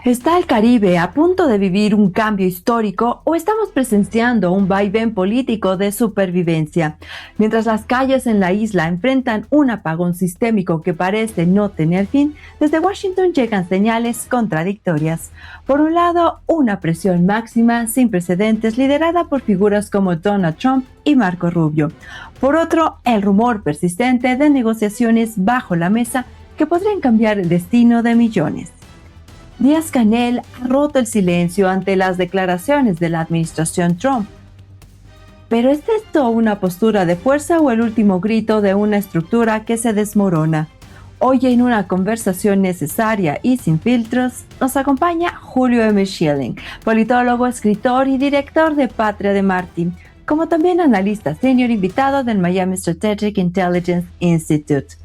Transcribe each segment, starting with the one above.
¿Está el Caribe a punto de vivir un cambio histórico o estamos presenciando un vaivén político de supervivencia? Mientras las calles en la isla enfrentan un apagón sistémico que parece no tener fin, desde Washington llegan señales contradictorias. Por un lado, una presión máxima sin precedentes liderada por figuras como Donald Trump y Marco Rubio. Por otro, el rumor persistente de negociaciones bajo la mesa que podrían cambiar el destino de millones. Díaz-Canel ha roto el silencio ante las declaraciones de la administración Trump. ¿Pero es esto una postura de fuerza o el último grito de una estructura que se desmorona? Hoy en una conversación necesaria y sin filtros, nos acompaña Julio M. Schilling, politólogo, escritor y director de Patria de Marty, como también analista senior invitado del Miami Strategic Intelligence Institute.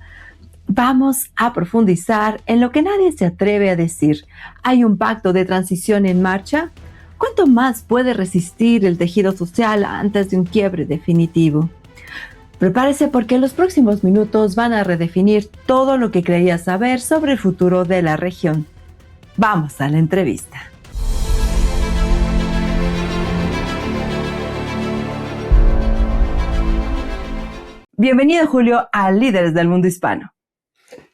Vamos a profundizar en lo que nadie se atreve a decir. ¿Hay un pacto de transición en marcha? ¿Cuánto más puede resistir el tejido social antes de un quiebre definitivo? Prepárese porque los próximos minutos van a redefinir todo lo que creía saber sobre el futuro de la región. Vamos a la entrevista. Bienvenido, Julio, a Líderes del Mundo Hispano.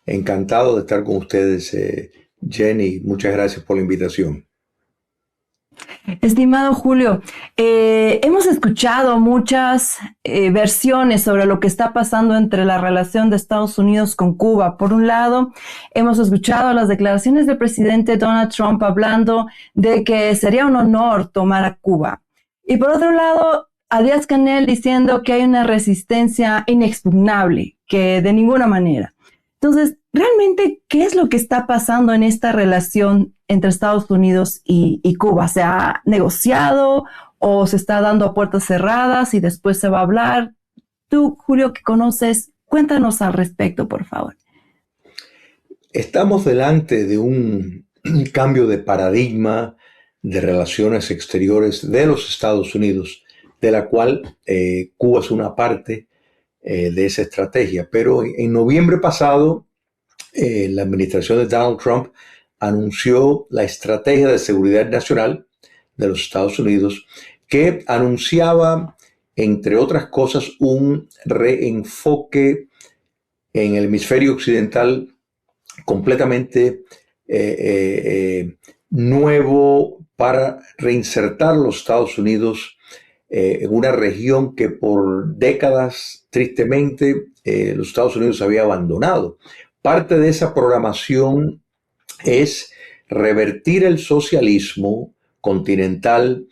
Encantado de estar con ustedes, Jenny. Muchas gracias por la invitación. Estimado Julio, hemos escuchado muchas versiones sobre lo que está pasando entre la relación de Estados Unidos con Cuba. Por un lado, hemos escuchado las declaraciones del presidente Donald Trump hablando de que sería un honor tomar a Cuba. Y por otro lado, a Díaz-Canel diciendo que hay una resistencia inexpugnable, que de ninguna manera. Entonces, realmente, ¿qué es lo que está pasando en esta relación entre Estados Unidos y Cuba? ¿Se ha negociado o se está dando a puertas cerradas y después se va a hablar? Tú, Julio, que conoces, cuéntanos al respecto, por favor. Estamos delante de un cambio de paradigma de relaciones exteriores de los Estados Unidos, de la cual Cuba es una parte de esa estrategia. Pero en noviembre pasado, la administración de Donald Trump anunció la estrategia de seguridad nacional de los Estados Unidos, que anunciaba, entre otras cosas, un reenfoque en el hemisferio occidental completamente nuevo para reinsertar a los Estados Unidos en una región que por décadas, tristemente, los Estados Unidos había abandonado. Parte de esa programación es revertir el socialismo continental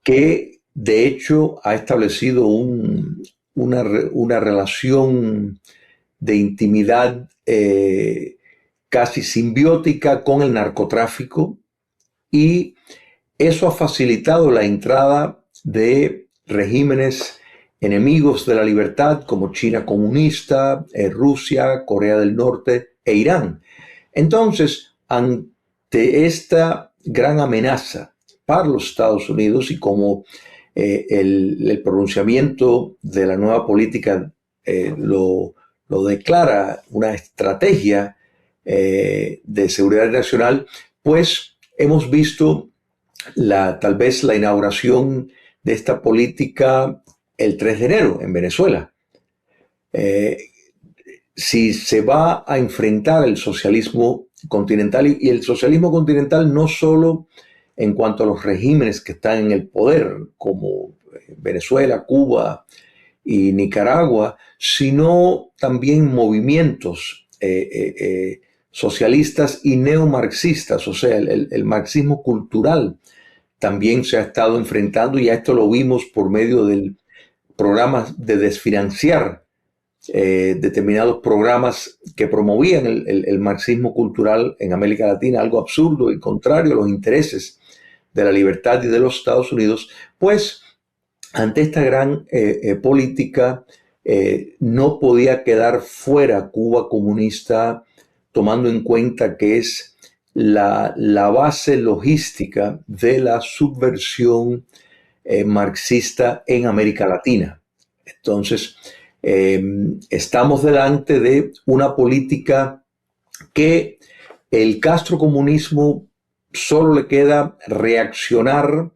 que, de hecho, ha establecido una relación de intimidad casi simbiótica con el narcotráfico, y eso ha facilitado la entrada de regímenes enemigos de la libertad como China comunista, Rusia, Corea del Norte e Irán. Entonces, ante esta gran amenaza para los Estados Unidos y como el pronunciamiento de la nueva política lo declara una estrategia de seguridad nacional, pues hemos visto tal vez la inauguración de esta política el 3 de enero en Venezuela. Si se va a enfrentar el socialismo continental, y el socialismo continental no solo en cuanto a los regímenes que están en el poder, como Venezuela, Cuba y Nicaragua, sino también movimientos socialistas y neomarxistas, o sea, el marxismo cultural también se ha estado enfrentando, y a esto lo vimos por medio del programa de desfinanciar determinados programas que promovían el marxismo cultural en América Latina, algo absurdo y contrario a los intereses de la libertad y de los Estados Unidos. Pues ante esta gran política no podía quedar fuera Cuba comunista, tomando en cuenta que es la base logística de la subversión marxista en América Latina. Entonces, estamos delante de una política que el castrocomunismo solo le queda reaccionar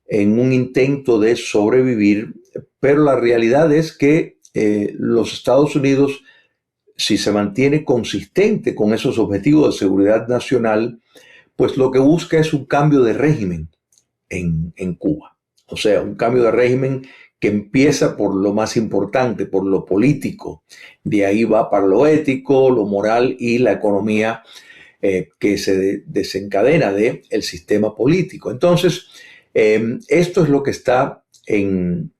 en un intento de sobrevivir, pero la realidad es que los Estados Unidos, si se mantiene consistente con esos objetivos de seguridad nacional, pues lo que busca es un cambio de régimen en Cuba. O sea, un cambio de régimen que empieza por lo más importante, por lo político. De ahí va para lo ético, lo moral y la economía que se desencadena del sistema político. Entonces, esto es lo que está en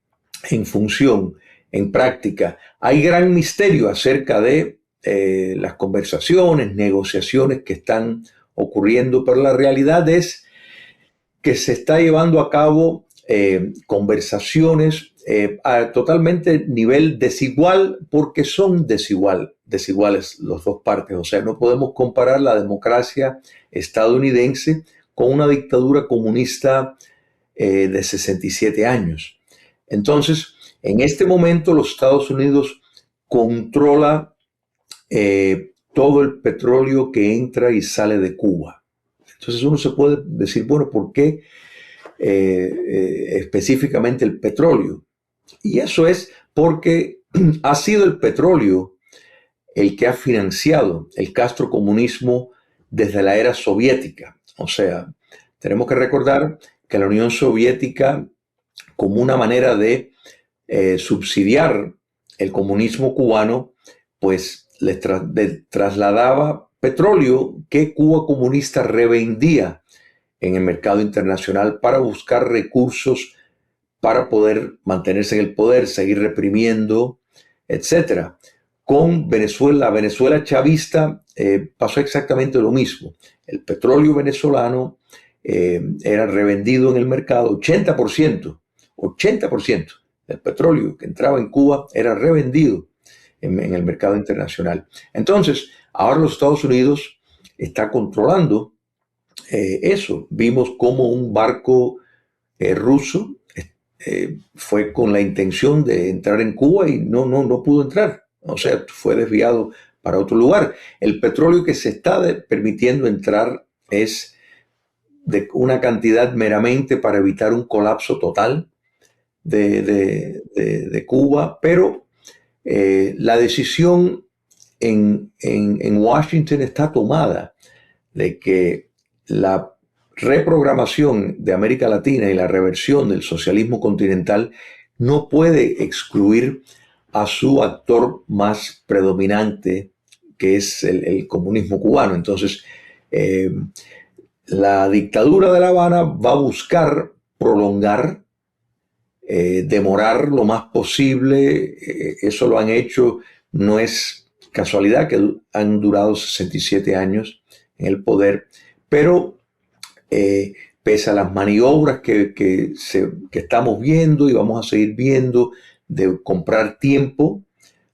función, en práctica. Hay gran misterio acerca de las conversaciones, negociaciones que están ocurriendo, pero la realidad es que se está llevando a cabo conversaciones a totalmente nivel desigual, porque son desiguales las dos partes. O sea, no podemos comparar la democracia estadounidense con una dictadura comunista de 67 años. Entonces, en este momento los Estados Unidos controla todo el petróleo que entra y sale de Cuba. Entonces uno se puede decir, bueno, ¿por qué específicamente el petróleo? Y eso es porque ha sido el petróleo el que ha financiado el castrocomunismo desde la era soviética. O sea, tenemos que recordar que la Unión Soviética, como una manera de subsidiar el comunismo cubano, pues le trasladaba petróleo que Cuba comunista revendía en el mercado internacional para buscar recursos para poder mantenerse en el poder, seguir reprimiendo, etcétera. Con Venezuela, la Venezuela chavista, pasó exactamente lo mismo. El petróleo venezolano era revendido en el mercado, 80% del petróleo que entraba en Cuba era revendido en el mercado internacional. Entonces, ahora los Estados Unidos está controlando eso. Vimos como un barco ruso fue con la intención de entrar en Cuba y no pudo entrar. O sea, fue desviado para otro lugar. El petróleo que se está permitiendo entrar es de una cantidad meramente para evitar un colapso total de Cuba, pero la decisión en Washington está tomada de que la reprogramación de América Latina y la reversión del socialismo continental no puede excluir a su actor más predominante, que es el comunismo cubano. Entonces, la dictadura de La Habana va a buscar prolongar, demorar lo más posible. Eso lo han hecho, no es casualidad que han durado 67 años en el poder, pero pese a las maniobras que estamos viendo y vamos a seguir viendo de comprar tiempo,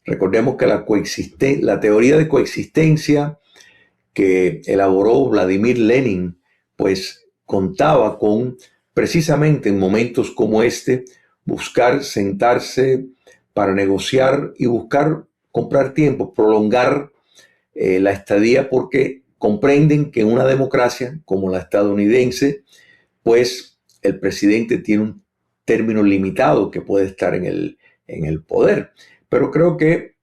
recordemos que la teoría de coexistencia que elaboró Vladimir Lenin, pues contaba con, precisamente en momentos como este, buscar sentarse para negociar y buscar comprar tiempo, prolongar la estadía, porque comprenden que en una democracia como la estadounidense, pues el presidente tiene un término limitado que puede estar en el poder. Pero creo que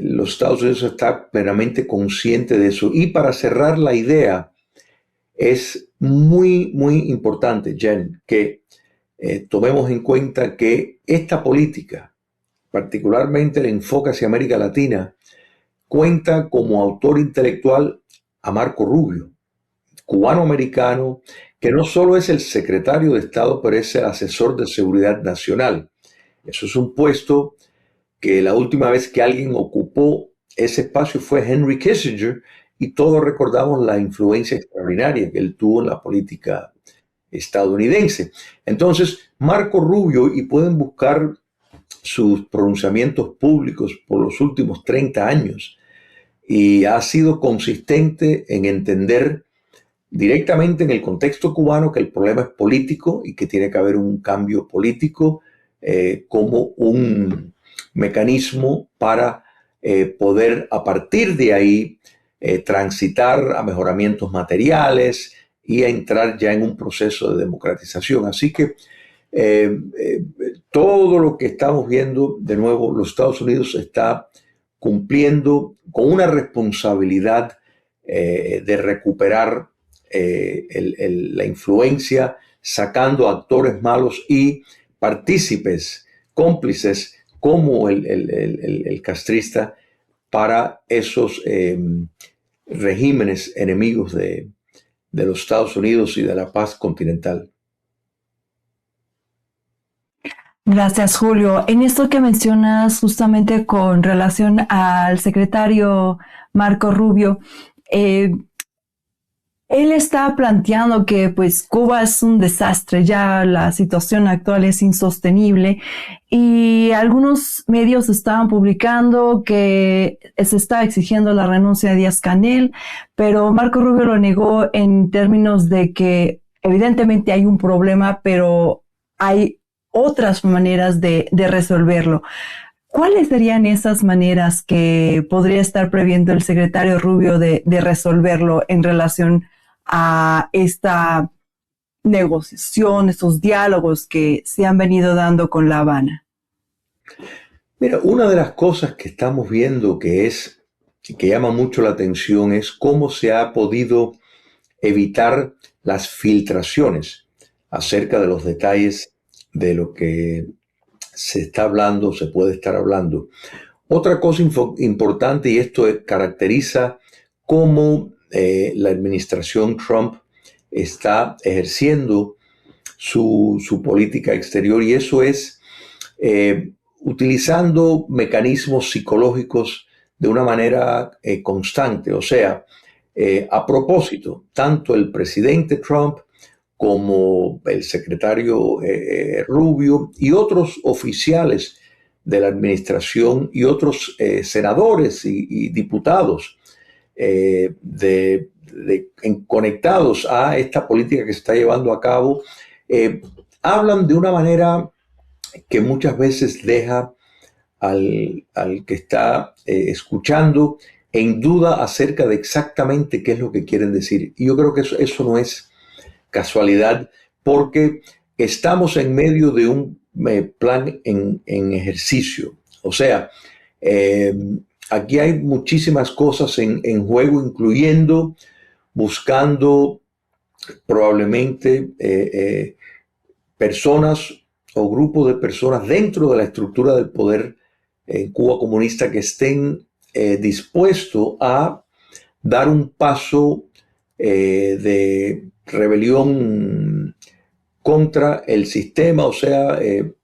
los Estados Unidos están plenamente conscientes de eso. Y para cerrar la idea, es muy, muy importante, Jen, que tomemos en cuenta que esta política, particularmente el enfoque hacia América Latina, cuenta como autor intelectual a Marco Rubio, cubano-americano, que no solo es el secretario de Estado, pero es el asesor de seguridad nacional. Eso es un puesto que la última vez que alguien ocupó ese espacio fue Henry Kissinger, y todos recordamos la influencia extraordinaria que él tuvo en la política estadounidense. Entonces, Marco Rubio, y pueden buscar sus pronunciamientos públicos por los últimos 30 años, y ha sido consistente en entender directamente en el contexto cubano que el problema es político y que tiene que haber un cambio político como un mecanismo para poder a partir de ahí transitar a mejoramientos materiales y a entrar ya en un proceso de democratización. Así que todo lo que estamos viendo, de nuevo, los Estados Unidos está cumpliendo con una responsabilidad de recuperar la influencia, sacando actores malos y partícipes, cómplices como el castrista para esos regímenes enemigos de los Estados Unidos y de la paz continental. Gracias, Julio. En esto que mencionas justamente con relación al secretario Marco Rubio, él está planteando que pues Cuba es un desastre, ya la situación actual es insostenible y algunos medios estaban publicando que se está exigiendo la renuncia de Díaz-Canel, pero Marco Rubio lo negó en términos de que evidentemente hay un problema, pero hay otras maneras de resolverlo. ¿Cuáles serían esas maneras que podría estar previendo el secretario Rubio de resolverlo en relación a esta negociación, estos diálogos que se han venido dando con La Habana? Mira, una de las cosas que estamos viendo que llama mucho la atención es cómo se ha podido evitar las filtraciones acerca de los detalles de lo que se está hablando, se puede estar hablando. Otra cosa importante, y esto caracteriza cómo la administración Trump está ejerciendo su política exterior, y eso es utilizando mecanismos psicológicos de una manera constante. O sea, a propósito, tanto el presidente Trump como el secretario Rubio y otros oficiales de la administración y otros senadores y diputados conectados a esta política que se está llevando a cabo, hablan de una manera que muchas veces deja al que está escuchando en duda acerca de exactamente qué es lo que quieren decir. Y yo creo que eso no es casualidad, porque estamos en medio de un plan en ejercicio. O sea, aquí hay muchísimas cosas en juego, incluyendo buscando probablemente personas o grupos de personas dentro de la estructura del poder en Cuba comunista que estén dispuestos a dar un paso de rebelión contra el sistema, o sea, en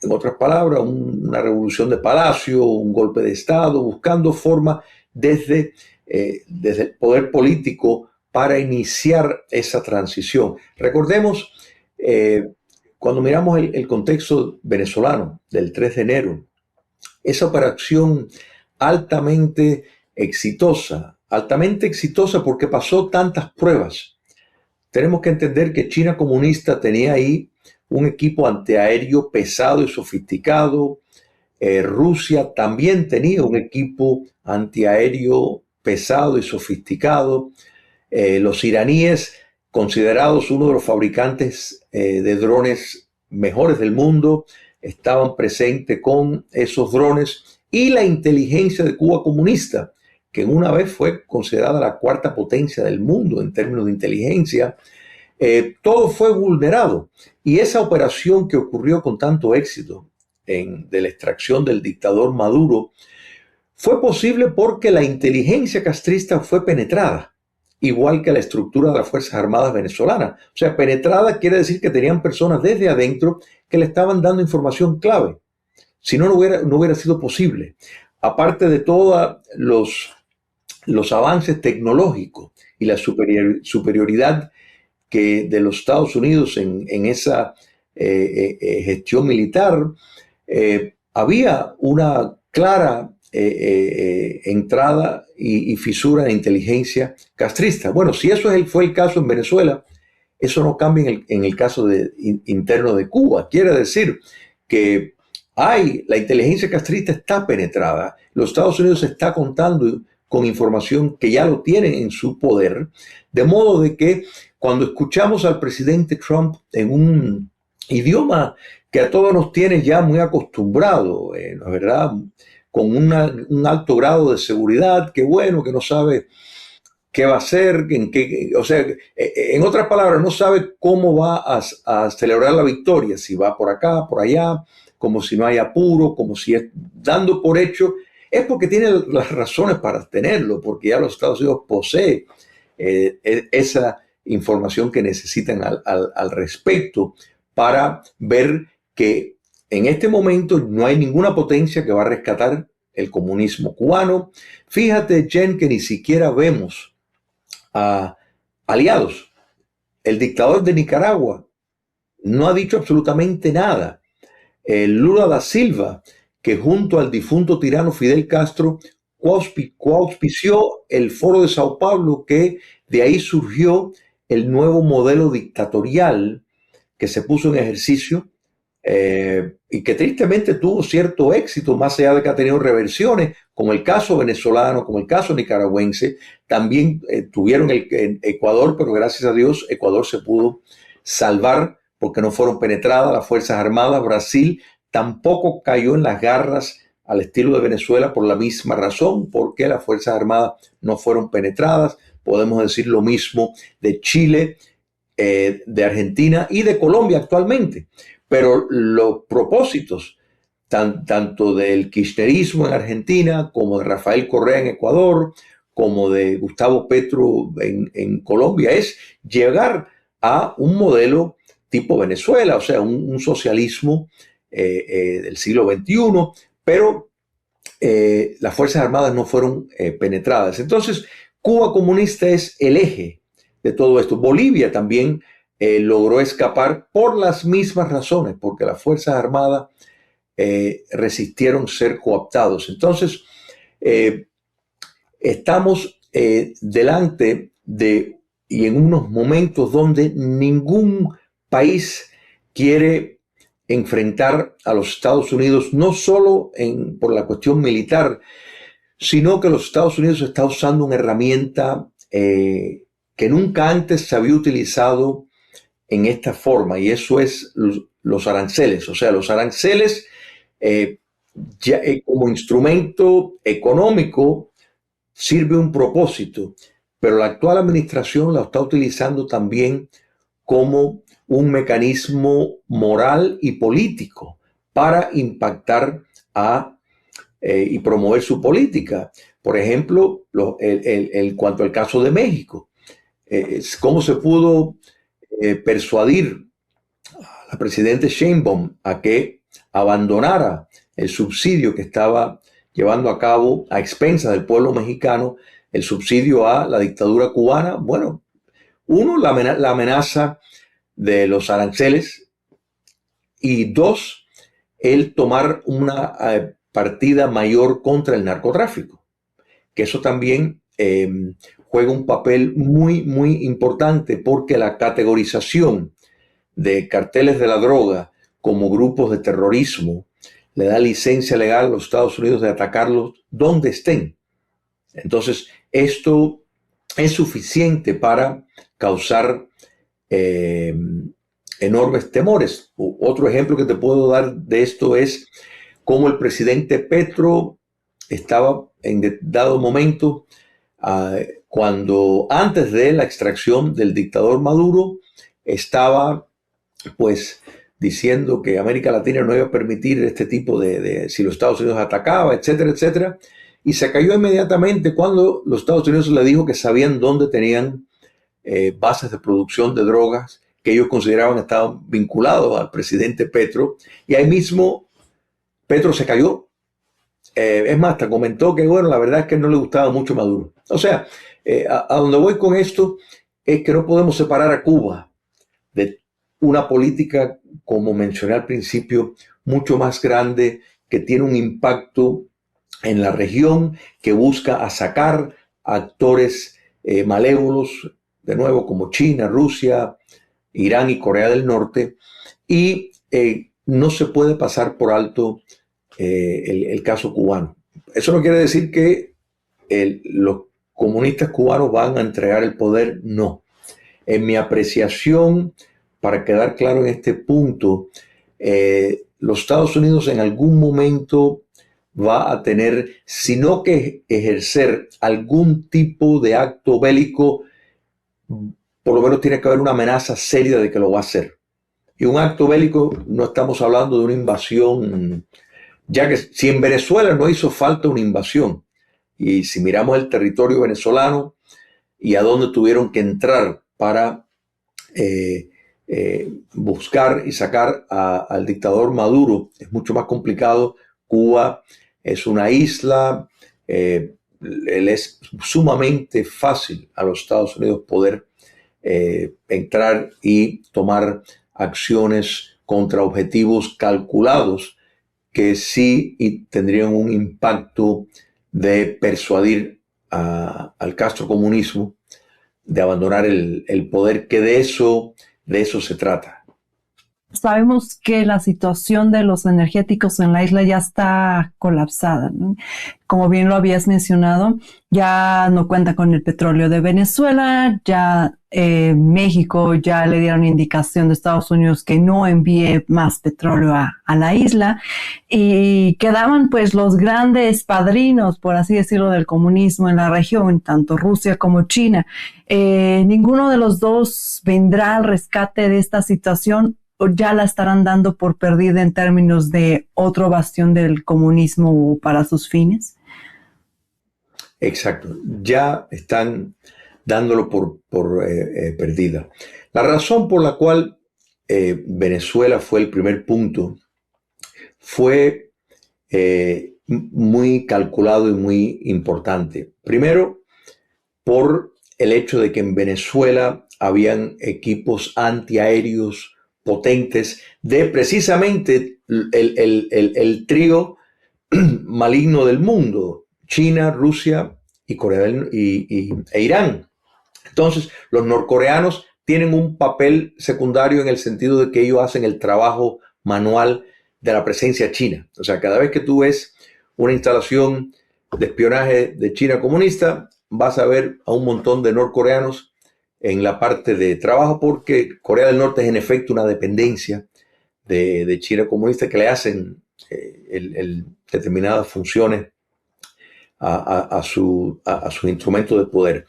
otras palabras, una revolución de palacio, un golpe de Estado, buscando forma desde el poder político para iniciar esa transición. Recordemos, cuando miramos el contexto venezolano del 3 de enero, esa operación altamente exitosa porque pasó tantas pruebas. Tenemos que entender que China comunista tenía ahí un equipo antiaéreo pesado y sofisticado. Rusia también tenía un equipo antiaéreo pesado y sofisticado. Los iraníes, considerados uno de los fabricantes de drones mejores del mundo, estaban presentes con esos drones, y la inteligencia de Cuba comunista, que una vez fue considerada la cuarta potencia del mundo en términos de inteligencia, todo fue vulnerado. Y esa operación que ocurrió con tanto éxito de la extracción del dictador Maduro fue posible porque la inteligencia castrista fue penetrada, igual que la estructura de las Fuerzas Armadas venezolanas. O sea, penetrada quiere decir que tenían personas desde adentro que le estaban dando información clave. Si no, no hubiera sido posible. Aparte de todos los avances tecnológicos y la superioridad de los Estados Unidos en esa gestión militar, había una clara entrada y fisura en inteligencia castrista. Bueno, si eso fue el caso en Venezuela, eso no cambia en el caso interno de Cuba. Quiere decir que la inteligencia castrista está penetrada. Los Estados Unidos está contando con información que ya lo tienen en su poder, de modo de que cuando escuchamos al presidente Trump en un idioma que a todos nos tiene ya muy acostumbrado, ¿no es verdad? Con un alto grado de seguridad, que bueno, que no sabe qué va a hacer, o sea, en otras palabras, no sabe cómo va a celebrar la victoria, si va por acá, por allá, como si no hay apuro, como si es dando por hecho, es porque tiene las razones para tenerlo, porque ya los Estados Unidos poseen esa información que necesitan al respecto para ver que en este momento no hay ninguna potencia que va a rescatar el comunismo cubano. Fíjate, Jen, que ni siquiera vemos aliados. El dictador de Nicaragua no ha dicho absolutamente nada. Lula da Silva, que junto al difunto tirano Fidel Castro coauspició el Foro de Sao Paulo, que de ahí surgió el nuevo modelo dictatorial que se puso en ejercicio y que tristemente tuvo cierto éxito, más allá de que ha tenido reversiones, como el caso venezolano, como el caso nicaragüense. También tuvieron el Ecuador, pero gracias a Dios Ecuador se pudo salvar porque no fueron penetradas las Fuerzas Armadas. Brasil tampoco cayó en las garras al estilo de Venezuela por la misma razón, porque las Fuerzas Armadas no fueron penetradas. Podemos decir lo mismo de Chile, de Argentina y de Colombia actualmente. Pero los propósitos tanto del kirchnerismo en Argentina, como de Rafael Correa en Ecuador, como de Gustavo Petro en Colombia, es llegar a un modelo tipo Venezuela, o sea, un socialismo del siglo XXI, pero las Fuerzas Armadas no fueron penetradas. Entonces, Cuba comunista es el eje de todo esto. Bolivia también logró escapar por las mismas razones, porque las Fuerzas Armadas resistieron ser cooptados. Entonces, estamos delante de y en unos momentos donde ningún país quiere enfrentar a los Estados Unidos, no solo por la cuestión militar, sino que los Estados Unidos está usando una herramienta que nunca antes se había utilizado en esta forma, y eso es los aranceles. O sea, los aranceles como instrumento económico sirve un propósito, pero la actual administración la está utilizando también como un mecanismo moral y político para impactar y promover su política. Por ejemplo, en cuanto al caso de México, cómo se pudo persuadir a la presidenta Sheinbaum a que abandonara el subsidio que estaba llevando a cabo a expensas del pueblo mexicano, el subsidio a la dictadura cubana. Bueno, uno, la amenaza de los aranceles, y dos, el tomar una partida mayor contra el narcotráfico, que eso también juega un papel muy, muy importante, porque la categorización de carteles de la droga como grupos de terrorismo le da licencia legal a los Estados Unidos de atacarlos donde estén. Entonces, esto es suficiente para causar enormes temores. Otro ejemplo que te puedo dar de esto es cómo el presidente Petro estaba en dado momento, cuando antes de la extracción del dictador Maduro, estaba pues diciendo que América Latina no iba a permitir este tipo si los Estados Unidos atacaba, etcétera, etcétera. Y se cayó inmediatamente cuando los Estados Unidos le dijo que sabían dónde tenían bases de producción de drogas que ellos consideraban estaban vinculados al presidente Petro. Y ahí mismo Petro se cayó. Es más, hasta comentó que, bueno, la verdad es que no le gustaba mucho Maduro. O sea, a donde voy con esto es que no podemos separar a Cuba de una política, como mencioné al principio, mucho más grande, que tiene un impacto en la región, que busca sacar a actores malévolos, de nuevo, como China, Rusia, Irán y Corea del Norte, y no se puede pasar por alto el caso cubano. Eso no quiere decir que los comunistas cubanos van a entregar el poder, no. En mi apreciación, para quedar claro en este punto, los Estados Unidos en algún momento va a tener, sino que ejercer algún tipo de acto bélico, por lo menos tiene que haber una amenaza seria de que lo va a hacer. Y un acto bélico, no estamos hablando de una invasión, ya que si en Venezuela no hizo falta una invasión, y si miramos el territorio venezolano y a dónde tuvieron que entrar para buscar y sacar al dictador Maduro, es mucho más complicado. Cuba es una isla, le es sumamente fácil a los Estados Unidos poder entrar y tomar acciones contra objetivos calculados que sí tendrían un impacto de persuadir al castrocomunismo de abandonar el poder, que de eso se trata. Sabemos que la situación de los energéticos en la isla ya está colapsada, ¿no? Como bien lo habías mencionado, ya no cuenta con el petróleo de Venezuela, ya México ya le dieron indicación de Estados Unidos que no envíe más petróleo a la isla, y quedaban pues los grandes padrinos, por así decirlo, del comunismo en la región, tanto Rusia como China. Ninguno de los dos vendrá al rescate de esta situación, o ya la estarán dando por perdida en términos de otro bastión del comunismo para sus fines. Exacto, ya están dándolo por perdida. La razón por la cual Venezuela fue el primer punto fue muy calculado y muy importante. Primero, por el hecho de que en Venezuela habían equipos antiaéreos potentes de precisamente el trío maligno del mundo: China, Rusia y e Irán. Entonces, los norcoreanos tienen un papel secundario en el sentido de que ellos hacen el trabajo manual de la presencia china. O sea, cada vez que tú ves una instalación de espionaje de China comunista, vas a ver a un montón de norcoreanos en la parte de trabajo, porque Corea del Norte es en efecto una dependencia de China comunista, que le hacen determinadas funciones a sus instrumentos de poder.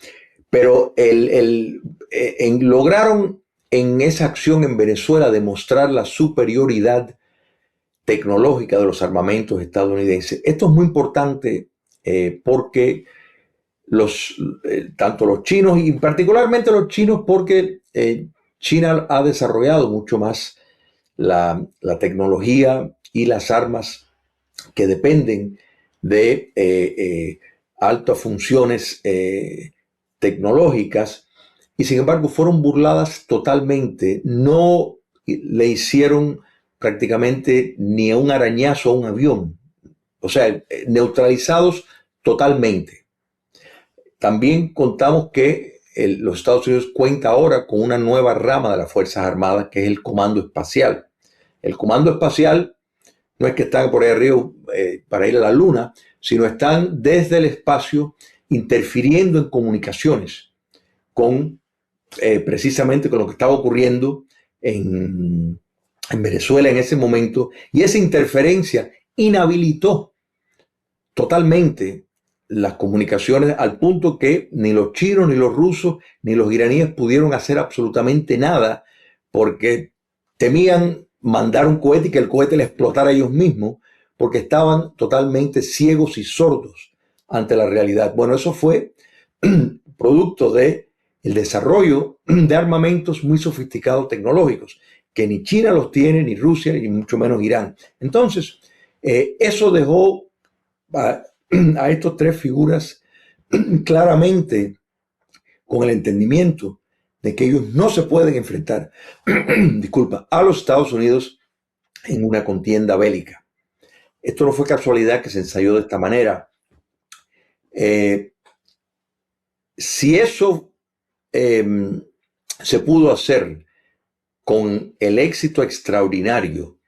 Pero lograron en esa acción en Venezuela demostrar la superioridad tecnológica de los armamentos estadounidenses. Esto es muy importante porque tanto los chinos, y particularmente los chinos, porque China ha desarrollado mucho más la tecnología y las armas que dependen de altas funciones tecnológicas, y sin embargo fueron burladas totalmente. No le hicieron prácticamente ni un arañazo a un avión, o sea, neutralizados totalmente. También contamos que los Estados Unidos cuenta ahora con una nueva rama de las Fuerzas Armadas, que es el Comando Espacial. El Comando Espacial no es que están por ahí arriba para ir a la Luna, sino están desde el espacio interfiriendo en comunicaciones con precisamente con lo que estaba ocurriendo en Venezuela en ese momento, y esa interferencia inhabilitó totalmente las comunicaciones, al punto que ni los chinos, ni los rusos, ni los iraníes pudieron hacer absolutamente nada, porque temían mandar un cohete y que el cohete le explotara a ellos mismos, porque estaban totalmente ciegos y sordos ante la realidad. Bueno, eso fue producto de el desarrollo de armamentos muy sofisticados tecnológicos, que ni China los tiene, ni Rusia, ni mucho menos Irán. Entonces, eso dejó a estas tres figuras claramente con el entendimiento de que ellos no se pueden enfrentar a los Estados Unidos en una contienda bélica. Esto no fue casualidad que se ensayó de esta manera. Si eso se pudo hacer con el éxito extraordinario,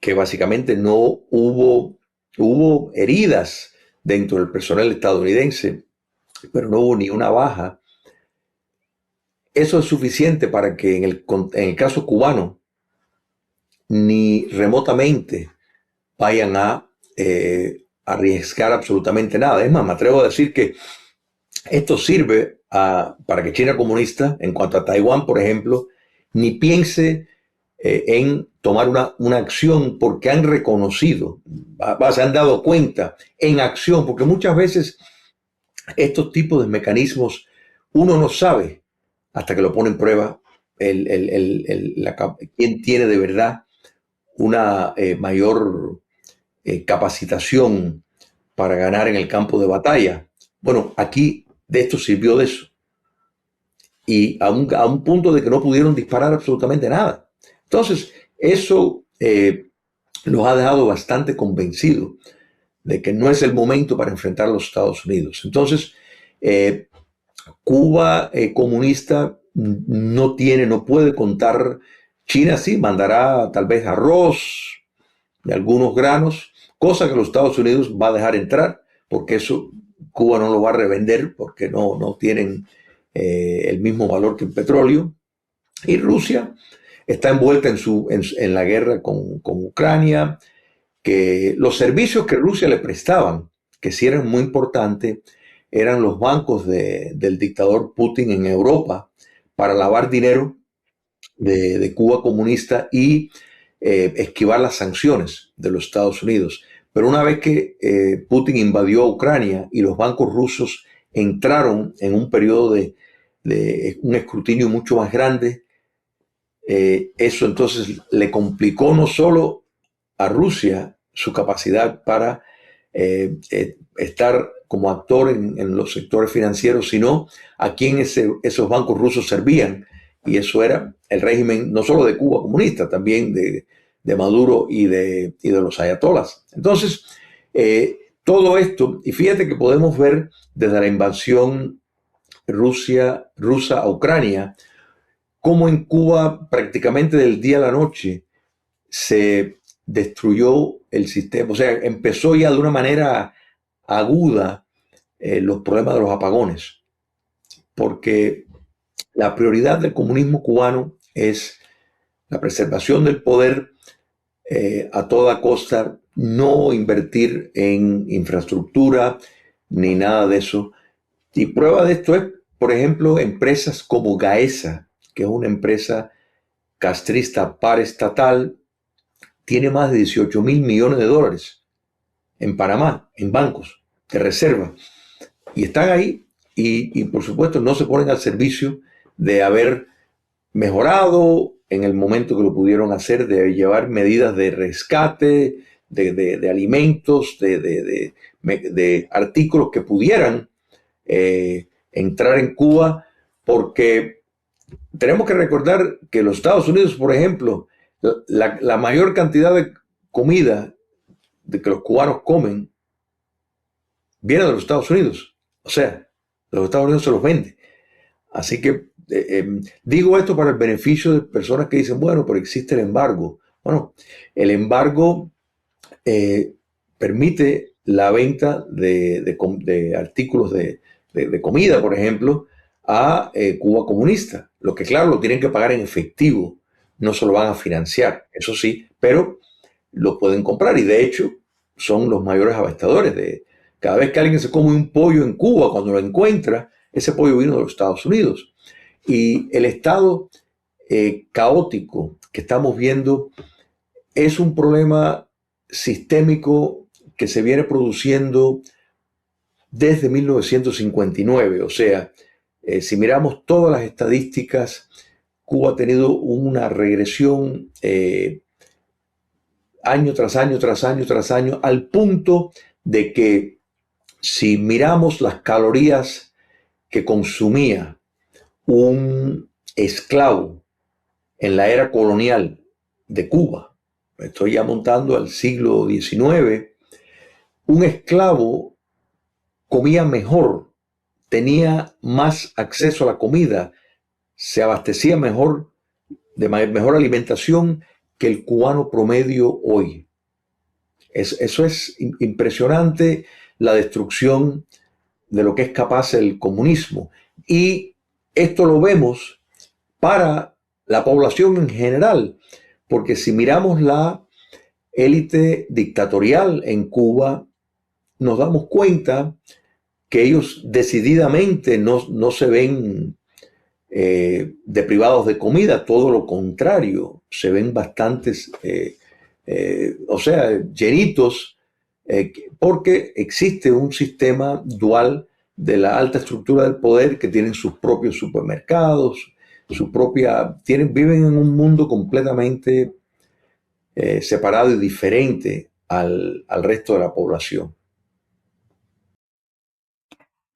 que básicamente no hubo heridas dentro del personal estadounidense, pero no hubo ni una baja. Eso es suficiente para que en el caso cubano ni remotamente vayan a arriesgar absolutamente nada. Es más, me atrevo a decir que esto sirve para que China comunista, en cuanto a Taiwán, por ejemplo, ni piense en tomar una acción, porque han reconocido, se han dado cuenta en acción, porque muchas veces estos tipos de mecanismos uno no sabe hasta que lo pone en prueba quién tiene de verdad una mayor capacitación para ganar en el campo de batalla. Bueno, aquí de esto sirvió de eso. Y a un punto de que no pudieron disparar absolutamente nada. Entonces, eso los ha dejado bastante convencidos de que no es el momento para enfrentar a los Estados Unidos. Entonces, Cuba comunista no puede contar. China sí mandará tal vez arroz y algunos granos, cosa que los Estados Unidos va a dejar entrar, porque eso Cuba no lo va a revender, porque no tienen el mismo valor que el petróleo. Y Rusia está envuelta en la guerra con Ucrania, que los servicios que Rusia le prestaban, que sí eran muy importantes, eran los bancos del dictador Putin en Europa para lavar dinero de Cuba comunista y esquivar las sanciones de los Estados Unidos. Pero una vez que Putin invadió Ucrania y los bancos rusos entraron en un periodo de un escrutinio mucho más grande, eso entonces le complicó no solo a Rusia su capacidad para estar como actor en los sectores financieros, sino a quien esos bancos rusos servían. Y eso era el régimen no solo de Cuba comunista, también de Maduro y de los ayatolas. Entonces, todo esto, y fíjate que podemos ver desde la invasión rusa a Ucrania, cómo en Cuba prácticamente del día a la noche se destruyó el sistema. O sea, empezó ya de una manera aguda los problemas de los apagones, porque la prioridad del comunismo cubano es la preservación del poder a toda costa, no invertir en infraestructura ni nada de eso. Y prueba de esto es, por ejemplo, empresas como Gaesa, que es una empresa castrista paraestatal, tiene más de 18 mil millones de dólares en Panamá, en bancos de reserva. Y están ahí y por supuesto no se ponen al servicio de haber mejorado en el momento que lo pudieron hacer, de llevar medidas de rescate, de alimentos, de artículos que pudieran entrar en Cuba, porque tenemos que recordar que los Estados Unidos, por ejemplo, la mayor cantidad de comida de que los cubanos comen viene de los Estados Unidos. O sea, los Estados Unidos se los vende. Así que digo esto para el beneficio de personas que dicen, bueno, pero existe el embargo. Bueno, el embargo permite la venta de artículos de comida, por ejemplo, a Cuba comunista. Lo que claro, lo tienen que pagar en efectivo, no se lo van a financiar, eso sí, pero lo pueden comprar y de hecho son los mayores abastecedores. Cada vez que alguien se come un pollo en Cuba, cuando lo encuentra, ese pollo vino de los Estados Unidos. Y el estado caótico que estamos viendo es un problema sistémico que se viene produciendo desde 1959. O sea, si miramos todas las estadísticas, Cuba ha tenido una regresión año tras año, tras año, tras año, al punto de que si miramos las calorías que consumía un esclavo en la era colonial de Cuba, estoy ya montando al siglo XIX, un esclavo comía mejor, tenía más acceso a la comida, se abastecía mejor, de mejor alimentación que el cubano promedio hoy. Eso es impresionante la destrucción de lo que es capaz el comunismo. Y esto lo vemos para la población en general, porque si miramos la élite dictatorial en Cuba, nos damos cuenta que ellos decididamente no se ven deprivados de comida, todo lo contrario, se ven bastantes, llenitos, porque existe un sistema dual de la alta estructura del poder que tienen sus propios supermercados, viven en un mundo completamente separado y diferente al resto de la población.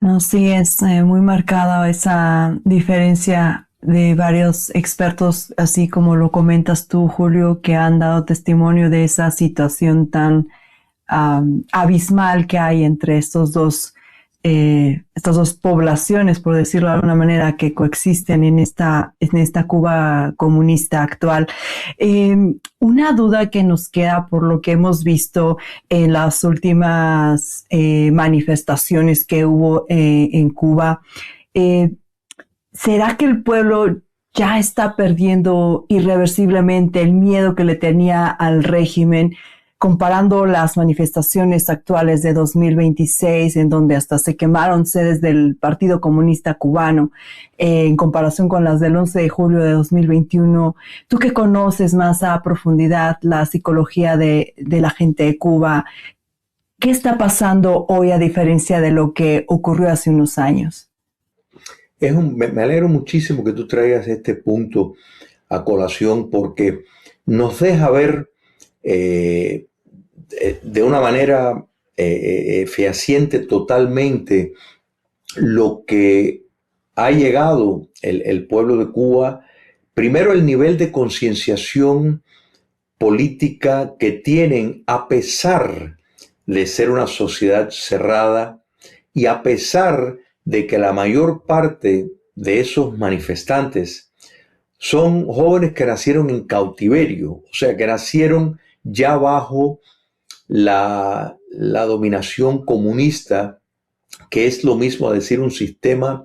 No, sí, es muy marcada esa diferencia de varios expertos, así como lo comentas tú, Julio, que han dado testimonio de esa situación tan abismal que hay entre estas dos poblaciones, por decirlo de alguna manera, que coexisten en esta Cuba comunista actual. Una duda que nos queda por lo que hemos visto en las últimas manifestaciones que hubo en Cuba, ¿será que el pueblo ya está perdiendo irreversiblemente el miedo que le tenía al régimen, comparando las manifestaciones actuales de 2026, en donde hasta se quemaron sedes del Partido Comunista Cubano, en comparación con las del 11 de julio de 2021? Tú que conoces más a profundidad la psicología de la gente de Cuba, ¿qué está pasando hoy a diferencia de lo que ocurrió hace unos años? Me alegro muchísimo que tú traigas este punto a colación, porque nos deja ver de una manera fehaciente totalmente lo que ha llegado el pueblo de Cuba. Primero, el nivel de concienciación política que tienen, a pesar de ser una sociedad cerrada y a pesar de que la mayor parte de esos manifestantes son jóvenes que nacieron en cautiverio, o sea, que nacieron ya bajo la dominación comunista, que es lo mismo a decir un sistema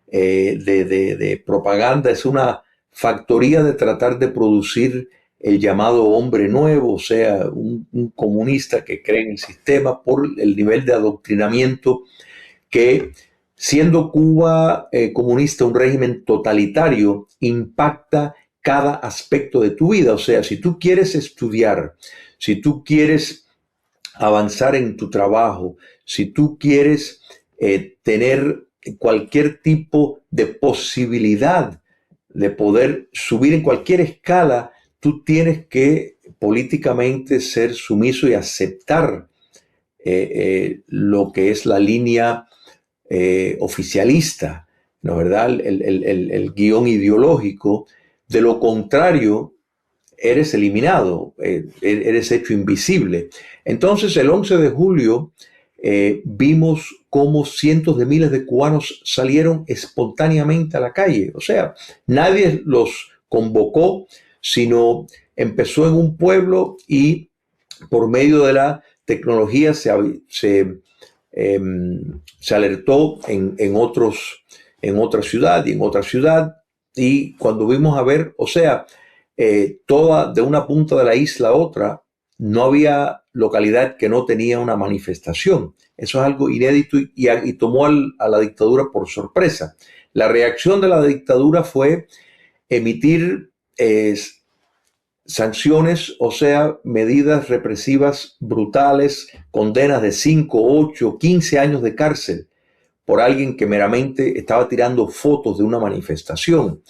de propaganda, es una factoría de tratar de producir el llamado hombre nuevo, o sea, un comunista que cree en el sistema por el nivel de adoctrinamiento que, siendo Cuba comunista un régimen totalitario, impacta cada aspecto de tu vida. O sea, si tú quieres estudiar, si tú quieres avanzar en tu trabajo, si tú quieres tener cualquier tipo de posibilidad de poder subir en cualquier escala, tú tienes que políticamente ser sumiso y aceptar lo que es la línea oficialista, ¿no? ¿Verdad? El guión ideológico. De lo contrario, eres eliminado, eres hecho invisible. Entonces, el 11 de julio vimos cómo cientos de miles de cubanos salieron espontáneamente a la calle. O sea, nadie los convocó, sino empezó en un pueblo y por medio de la tecnología se alertó en otra ciudad y en otra ciudad. Y cuando vimos a ver, o sea, toda de una punta de la isla a otra, no había localidad que no tenía una manifestación. Eso es algo inédito y tomó a la dictadura por sorpresa. La reacción de la dictadura fue emitir sanciones, o sea, medidas represivas brutales, condenas de 5, 8, 15 años de cárcel por alguien que meramente estaba tirando fotos de una manifestación.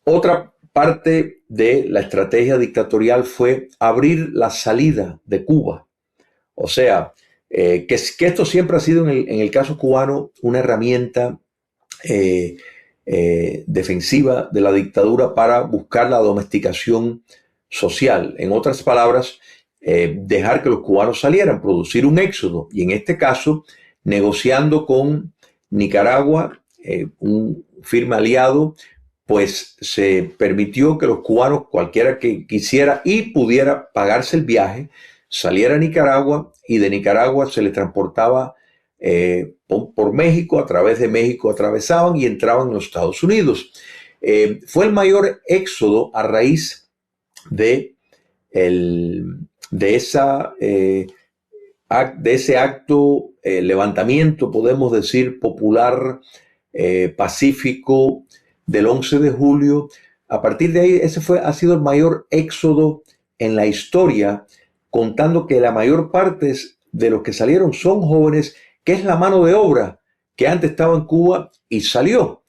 Otra parte de la estrategia dictatorial fue abrir la salida de Cuba. O sea, que esto siempre ha sido en el caso cubano una herramienta defensiva de la dictadura para buscar la domesticación social. En otras palabras, dejar que los cubanos salieran, producir un éxodo. Y en este caso, negociando con Nicaragua, un firme aliado, pues se permitió que los cubanos, cualquiera que quisiera y pudiera pagarse el viaje, saliera a Nicaragua y de Nicaragua se les transportaba por México, a través de México atravesaban y entraban en los Estados Unidos. Fue el mayor éxodo a raíz de, de ese acto, levantamiento, podemos decir, popular, pacífico, del 11 de julio. A partir de ahí, ha sido el mayor éxodo en la historia, contando que la mayor parte de los que salieron son jóvenes, que es la mano de obra que antes estaba en Cuba y salió.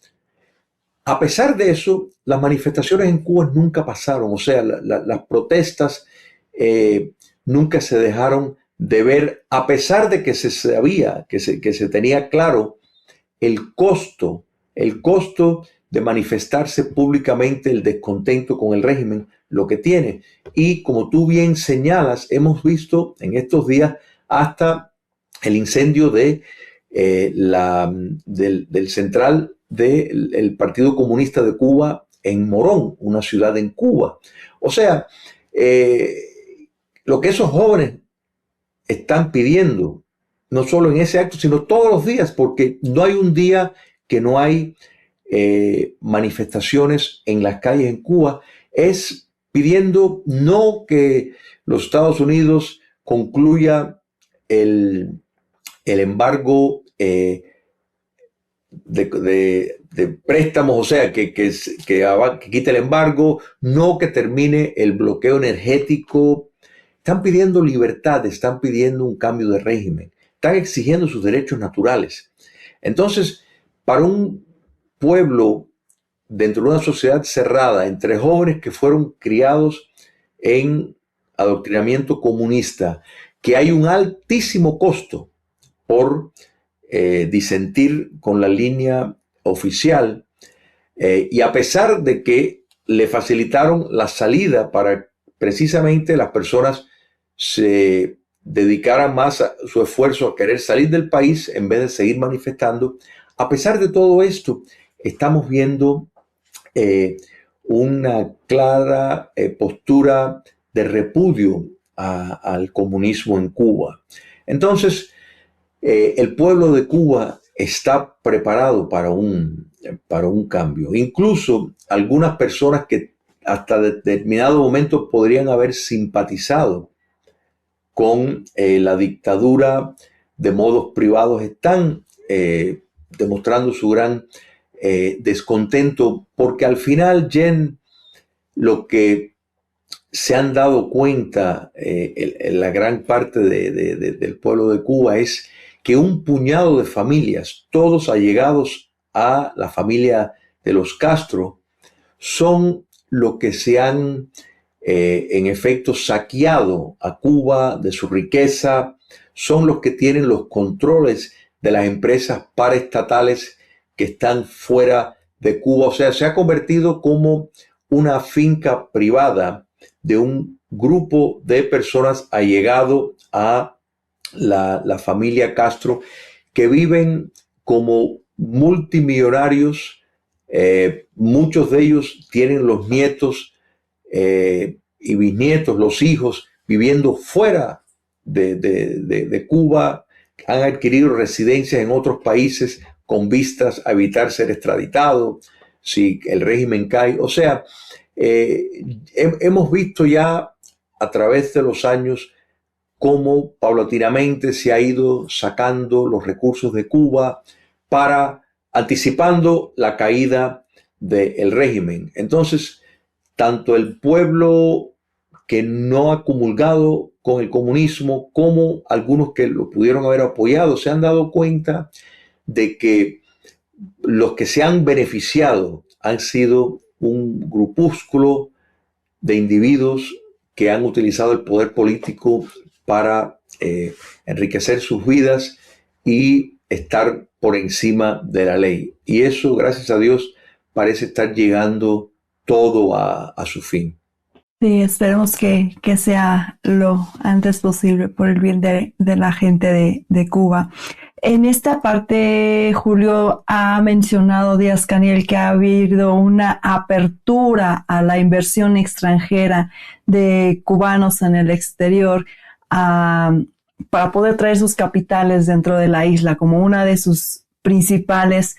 A pesar de eso, las manifestaciones en Cuba nunca pasaron, o sea, las protestas nunca se dejaron de ver, a pesar de que se sabía, que se tenía claro el costo de manifestarse públicamente, el descontento con el régimen, lo que tiene. Y como tú bien señalas, hemos visto en estos días hasta el incendio del central del Partido Comunista de Cuba en Morón, una ciudad en Cuba. O sea, lo que esos jóvenes están pidiendo, no solo en ese acto, sino todos los días, porque no hay un día que no hay manifestaciones en las calles en Cuba, es pidiendo no que los Estados Unidos concluya el embargo de préstamos, o sea, que quite el embargo, no que termine el bloqueo energético. Están pidiendo libertad, están pidiendo un cambio de régimen, están exigiendo sus derechos naturales. Entonces, para un pueblo dentro de una sociedad cerrada, entre jóvenes que fueron criados en adoctrinamiento comunista, que hay un altísimo costo por disentir con la línea oficial, y a pesar de que le facilitaron la salida para precisamente las personas se dedicaran más a su esfuerzo a querer salir del país en vez de seguir manifestando, a pesar de todo esto, estamos viendo una clara postura de repudio al comunismo en Cuba. Entonces, el pueblo de Cuba está preparado para un cambio. Incluso algunas personas que hasta determinado momento podrían haber simpatizado con la dictadura de modos privados están demostrando su gran descontento, porque al final, Jen, lo que se han dado cuenta la gran parte del pueblo de Cuba es que un puñado de familias, todos allegados a la familia de los Castro, son los que se han en efecto saqueado a Cuba de su riqueza, son los que tienen los controles de las empresas paraestatales que están fuera de Cuba. O sea, se ha convertido como una finca privada de un grupo de personas allegado a la familia Castro, que viven como multimillonarios. Muchos de ellos tienen los nietos y bisnietos, los hijos, viviendo fuera de Cuba, han adquirido residencias en otros países con vistas a evitar ser extraditados si el régimen cae. O sea, hemos visto ya a través de los años cómo paulatinamente se ha ido sacando los recursos de Cuba para anticipando la caída del régimen. Entonces, tanto el pueblo que no ha comulgado con el comunismo como algunos que lo pudieron haber apoyado se han dado cuenta de que los que se han beneficiado han sido un grupúsculo de individuos que han utilizado el poder político para enriquecer sus vidas y estar por encima de la ley. Y eso, gracias a Dios, parece estar llegando todo a su fin. Sí, esperemos que sea lo antes posible por el bien de la gente de Cuba. En esta parte, Julio, ha mencionado Díaz-Canel que ha habido una apertura a la inversión extranjera de cubanos en el exterior. para poder traer sus capitales dentro de la isla como una de sus principales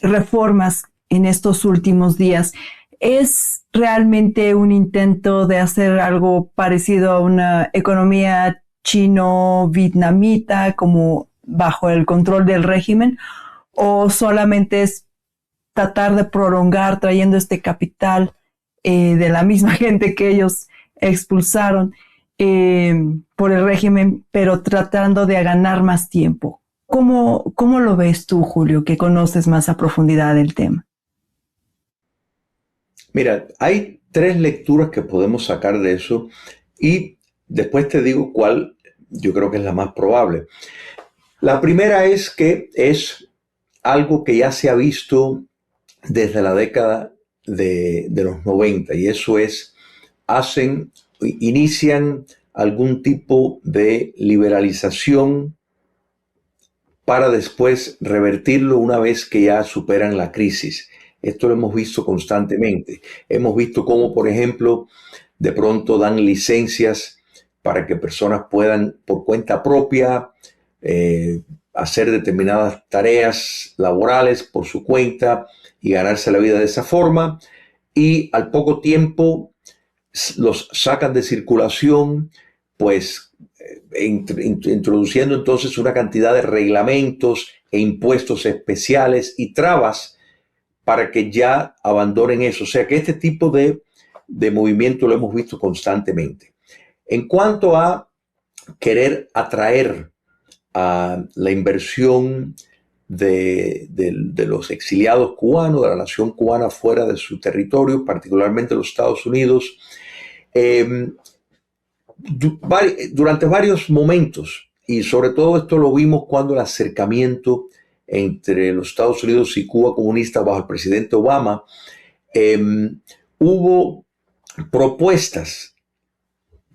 reformas en estos últimos días. ¿Es realmente un intento de hacer algo parecido a una economía chino-vietnamita como bajo el control del régimen? ¿O solamente es tratar de prolongar trayendo este capital de la misma gente que ellos expulsaron por el régimen, pero tratando de ganar más tiempo? ¿Cómo lo ves tú, Julio, que conoces más a profundidad el tema? Mira, hay tres lecturas que podemos sacar de eso y después te digo cuál yo creo que es la más probable. La primera es que es algo que ya se ha visto desde la década de los 90 y eso es, inician algún tipo de liberalización para después revertirlo una vez que ya superan la crisis. Esto lo hemos visto constantemente. Hemos visto cómo, por ejemplo, de pronto dan licencias para que personas puedan, por cuenta propia, hacer determinadas tareas laborales por su cuenta y ganarse la vida de esa forma. Y al poco tiempo los sacan de circulación, pues introduciendo entonces una cantidad de reglamentos e impuestos especiales y trabas para que ya abandonen eso. O sea que este tipo de movimiento lo hemos visto constantemente. En cuanto a querer atraer a la inversión de los exiliados cubanos, de la nación cubana fuera de su territorio, particularmente los Estados Unidos, durante varios momentos, y sobre todo esto lo vimos cuando el acercamiento entre los Estados Unidos y Cuba comunista bajo el presidente Obama, hubo propuestas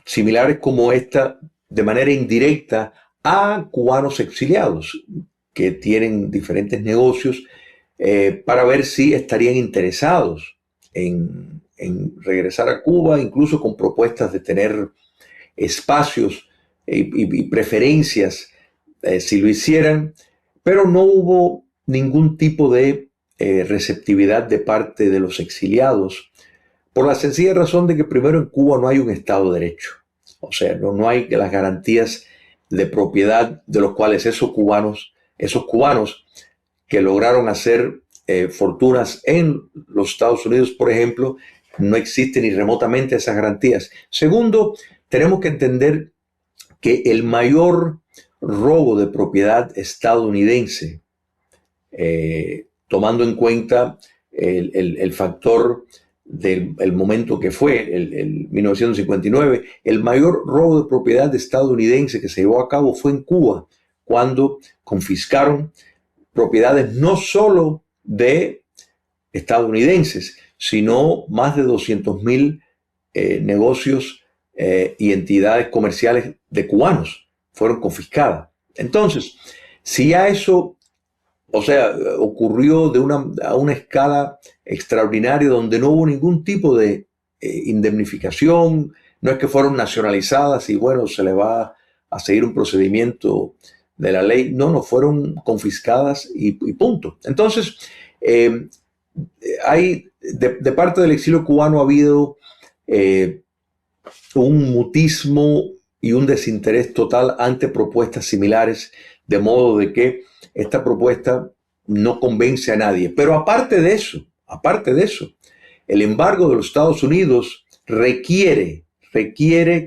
similares como esta de manera indirecta a cubanos exiliados que tienen diferentes negocios para ver si estarían interesados en regresar a Cuba, incluso con propuestas de tener espacios y preferencias si lo hicieran, pero no hubo ningún tipo de receptividad de parte de los exiliados, por la sencilla razón de que primero en Cuba no hay un Estado de Derecho. O sea, no hay las garantías de propiedad de los cuales esos cubanos que lograron hacer fortunas en los Estados Unidos, por ejemplo, no existen ni remotamente esas garantías. Segundo, tenemos que entender que el mayor robo de propiedad estadounidense, tomando en cuenta el factor del momento que fue, el 1959, el mayor robo de propiedad estadounidense que se llevó a cabo fue en Cuba, cuando confiscaron propiedades no solo de estadounidenses, sino más de 200,000 negocios y entidades comerciales de cubanos fueron confiscadas. Entonces, si ya eso, o sea, ocurrió a una escala extraordinaria donde no hubo ningún tipo de indemnificación, no es que fueron nacionalizadas y bueno, se le va a seguir un procedimiento de la ley, no fueron confiscadas y punto. Entonces, hay de parte del exilio cubano ha habido un mutismo y un desinterés total ante propuestas similares, de modo de que esta propuesta no convence a nadie. Pero aparte de eso, el embargo de los Estados Unidos requiere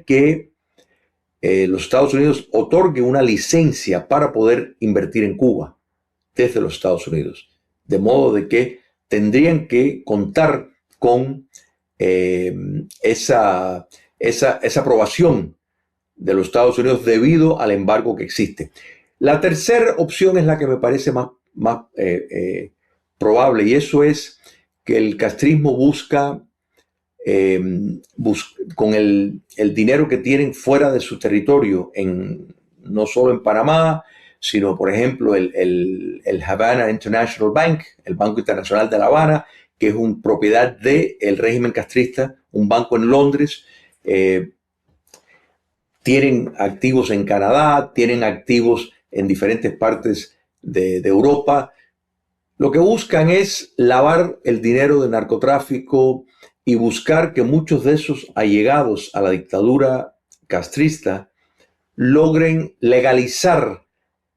que los Estados Unidos otorguen una licencia para poder invertir en Cuba desde los Estados Unidos. De modo de que tendrían que contar con esa aprobación de los Estados Unidos debido al embargo que existe. La tercera opción es la que me parece más probable, y eso es que el castrismo busca con el dinero que tienen fuera de su territorio, no solo en Panamá, sino por ejemplo el Havana International Bank, el Banco Internacional de La Habana, que es una propiedad del régimen castrista, un banco en Londres, tienen activos en Canadá, tienen activos en diferentes partes de Europa. Lo que buscan es lavar el dinero del narcotráfico y buscar que muchos de esos allegados a la dictadura castrista logren legalizar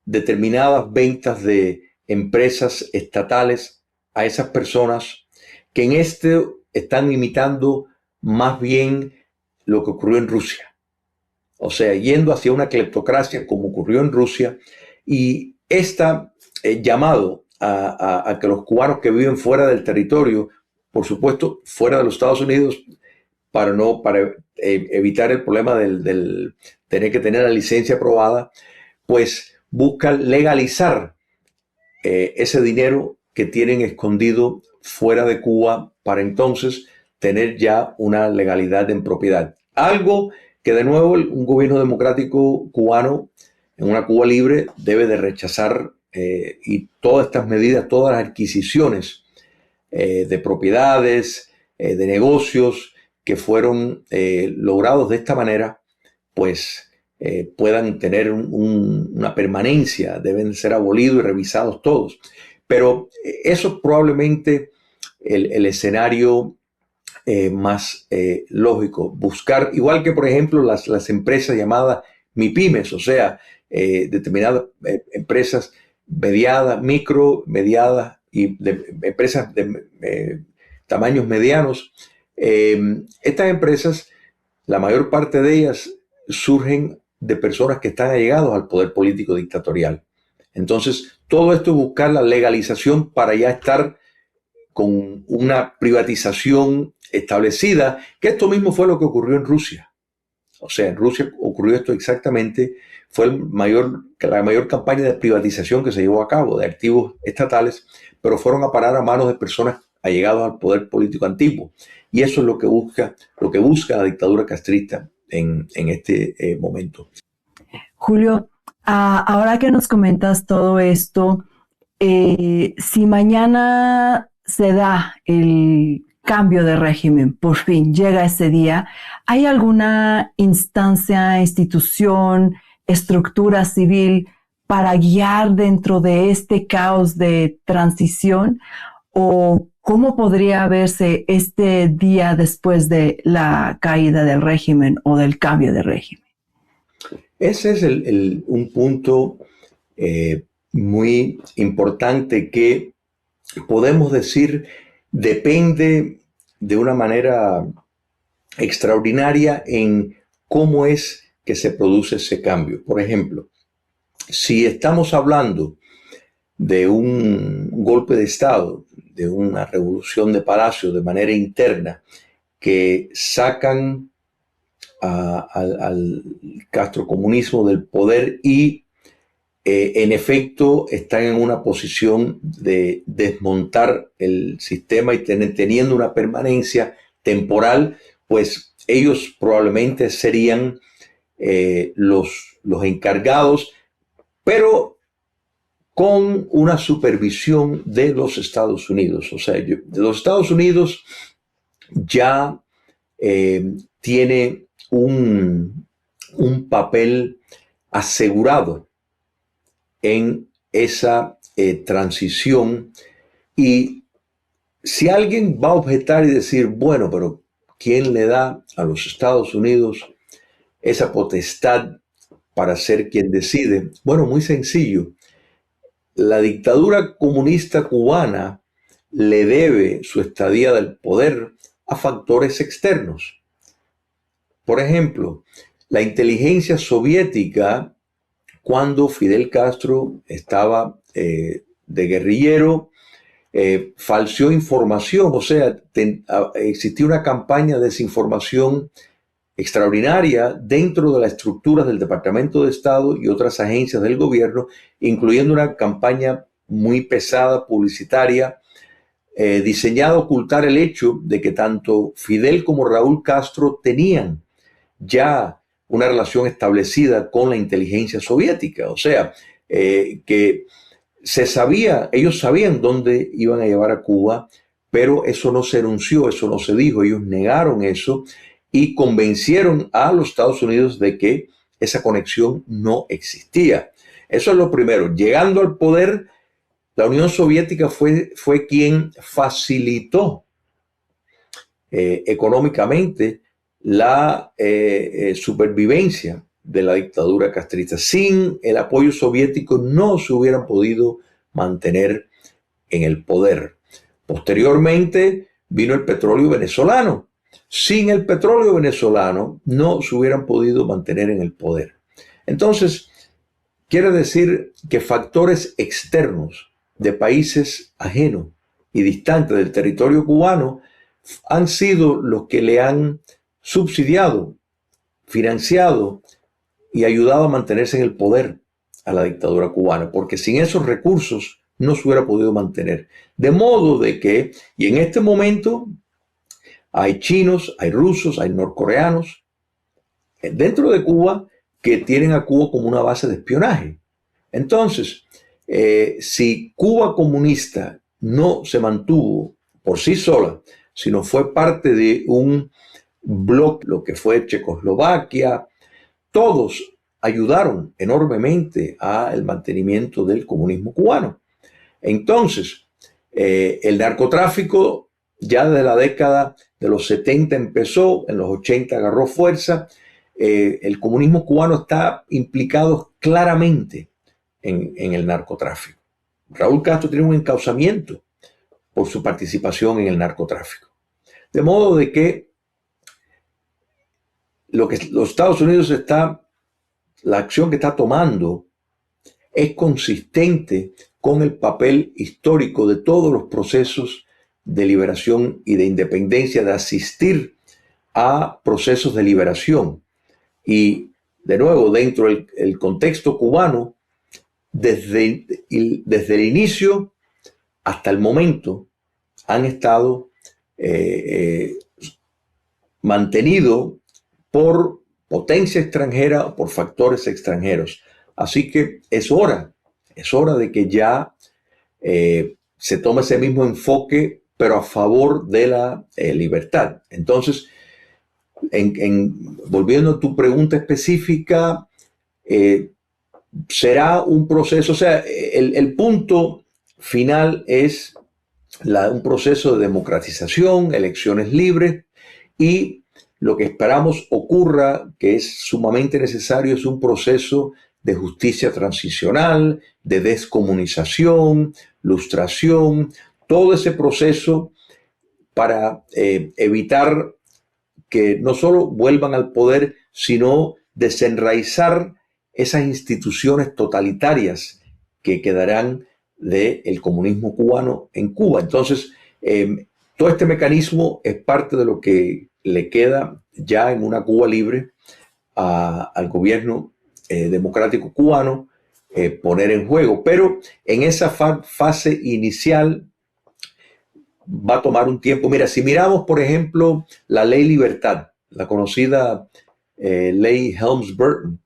determinadas ventas de empresas estatales a esas personas que en este están imitando más bien lo que ocurrió en Rusia. O sea, yendo hacia una cleptocracia como ocurrió en Rusia, y esta llamado a que los cubanos que viven fuera del territorio, por supuesto fuera de los Estados Unidos, para evitar el problema del tener que tener la licencia aprobada, pues buscan legalizar ese dinero que tienen escondido fuera de Cuba para entonces tener ya una legalidad en propiedad. Algo que de nuevo un gobierno democrático cubano en una Cuba libre debe de rechazar, y todas estas medidas, todas las adquisiciones de propiedades, de negocios que fueron logrados de esta manera, pues puedan tener una permanencia, deben ser abolidos y revisados todos. Pero eso es probablemente el escenario más lógico. Buscar, igual que por ejemplo las empresas llamadas MIPYMES, o sea, determinadas empresas mediadas, micro, mediadas y empresas de tamaños medianos. Estas empresas, la mayor parte de ellas surgen de personas que están allegados al poder político dictatorial. Entonces, todo esto es buscar la legalización para ya estar con una privatización establecida, que esto mismo fue lo que ocurrió en Rusia. O sea, en Rusia ocurrió esto exactamente, fue la mayor campaña de privatización que se llevó a cabo de activos estatales, pero fueron a parar a manos de personas allegadas al poder político antiguo. Y eso es lo que busca la dictadura castrista en este momento. Julio, ahora que nos comentas todo esto, si mañana se da el cambio de régimen, por fin llega ese día, ¿hay alguna instancia, institución, estructura civil para guiar dentro de este caos de transición? ¿O cómo podría verse este día después de la caída del régimen o del cambio de régimen? Ese es un punto muy importante que podemos decir depende de una manera extraordinaria en cómo es que se produce ese cambio. Por ejemplo, si estamos hablando de un golpe de Estado, de una revolución de palacio de manera interna, que sacan al castrocomunismo del poder y en efecto están en una posición de desmontar el sistema y teniendo una permanencia temporal, pues ellos probablemente serían los encargados, pero con una supervisión de los Estados Unidos. O sea, de los Estados Unidos ya tiene un papel asegurado en esa transición. Y si alguien va a objetar y decir, bueno, pero ¿quién le da a los Estados Unidos esa potestad para ser quien decide? Bueno, muy sencillo. La dictadura comunista cubana le debe su estadía del poder a factores externos. Por ejemplo, la inteligencia soviética, cuando Fidel Castro estaba de guerrillero, falseó información, o sea, existía una campaña de desinformación extraordinaria dentro de las estructuras del Departamento de Estado y otras agencias del gobierno, incluyendo una campaña muy pesada publicitaria, diseñada a ocultar el hecho de que tanto Fidel como Raúl Castro tenían ya una relación establecida con la inteligencia soviética. O sea, que se sabía, ellos sabían dónde iban a llevar a Cuba, pero eso no se anunció, eso no se dijo, ellos negaron eso. y convencieron a los Estados Unidos de que esa conexión no existía. Eso es lo primero. Llegando al poder, la Unión Soviética fue quien facilitó económicamente la supervivencia de la dictadura castrista. Sin el apoyo soviético no se hubieran podido mantener en el poder. Posteriormente vino el petróleo venezolano. Sin el petróleo venezolano no se hubieran podido mantener en el poder. Entonces, quiere decir que factores externos de países ajenos y distantes del territorio cubano han sido los que le han subsidiado, financiado y ayudado a mantenerse en el poder a la dictadura cubana, porque sin esos recursos no se hubiera podido mantener. De modo de que, y en este momento, hay chinos, hay rusos, hay norcoreanos dentro de Cuba que tienen a Cuba como una base de espionaje. Entonces, si Cuba comunista no se mantuvo por sí sola, sino fue parte de un bloque, lo que fue Checoslovaquia, todos ayudaron enormemente al mantenimiento del comunismo cubano. Entonces, el narcotráfico ya desde la década de los 70 empezó, en los 80 agarró fuerza. El comunismo cubano está implicado claramente en el narcotráfico. Raúl Castro tiene un encauzamiento por su participación en el narcotráfico. De modo de que lo que los Estados Unidos la acción que está tomando es consistente con el papel histórico de todos los procesos de liberación y de independencia, de asistir a procesos de liberación. Y de nuevo, dentro del contexto cubano, desde el inicio hasta el momento, han estado mantenidos por potencia extranjera o por factores extranjeros. Así que es hora de que ya se tome ese mismo enfoque, pero a favor de la libertad. Entonces, volviendo a tu pregunta específica, será un proceso, o sea, el punto final es un proceso de democratización, elecciones libres, y lo que esperamos ocurra, que es sumamente necesario, es un proceso de justicia transicional, de descomunización, lustración, todo ese proceso para evitar que no solo vuelvan al poder, sino desenraizar esas instituciones totalitarias que quedarán del comunismo cubano en Cuba. Entonces, todo este mecanismo es parte de lo que le queda ya en una Cuba libre al gobierno democrático cubano poner en juego. Pero en esa fase inicial va a tomar un tiempo. Mira, si miramos, por ejemplo, la Ley Libertad, la conocida Ley Helms-Burton,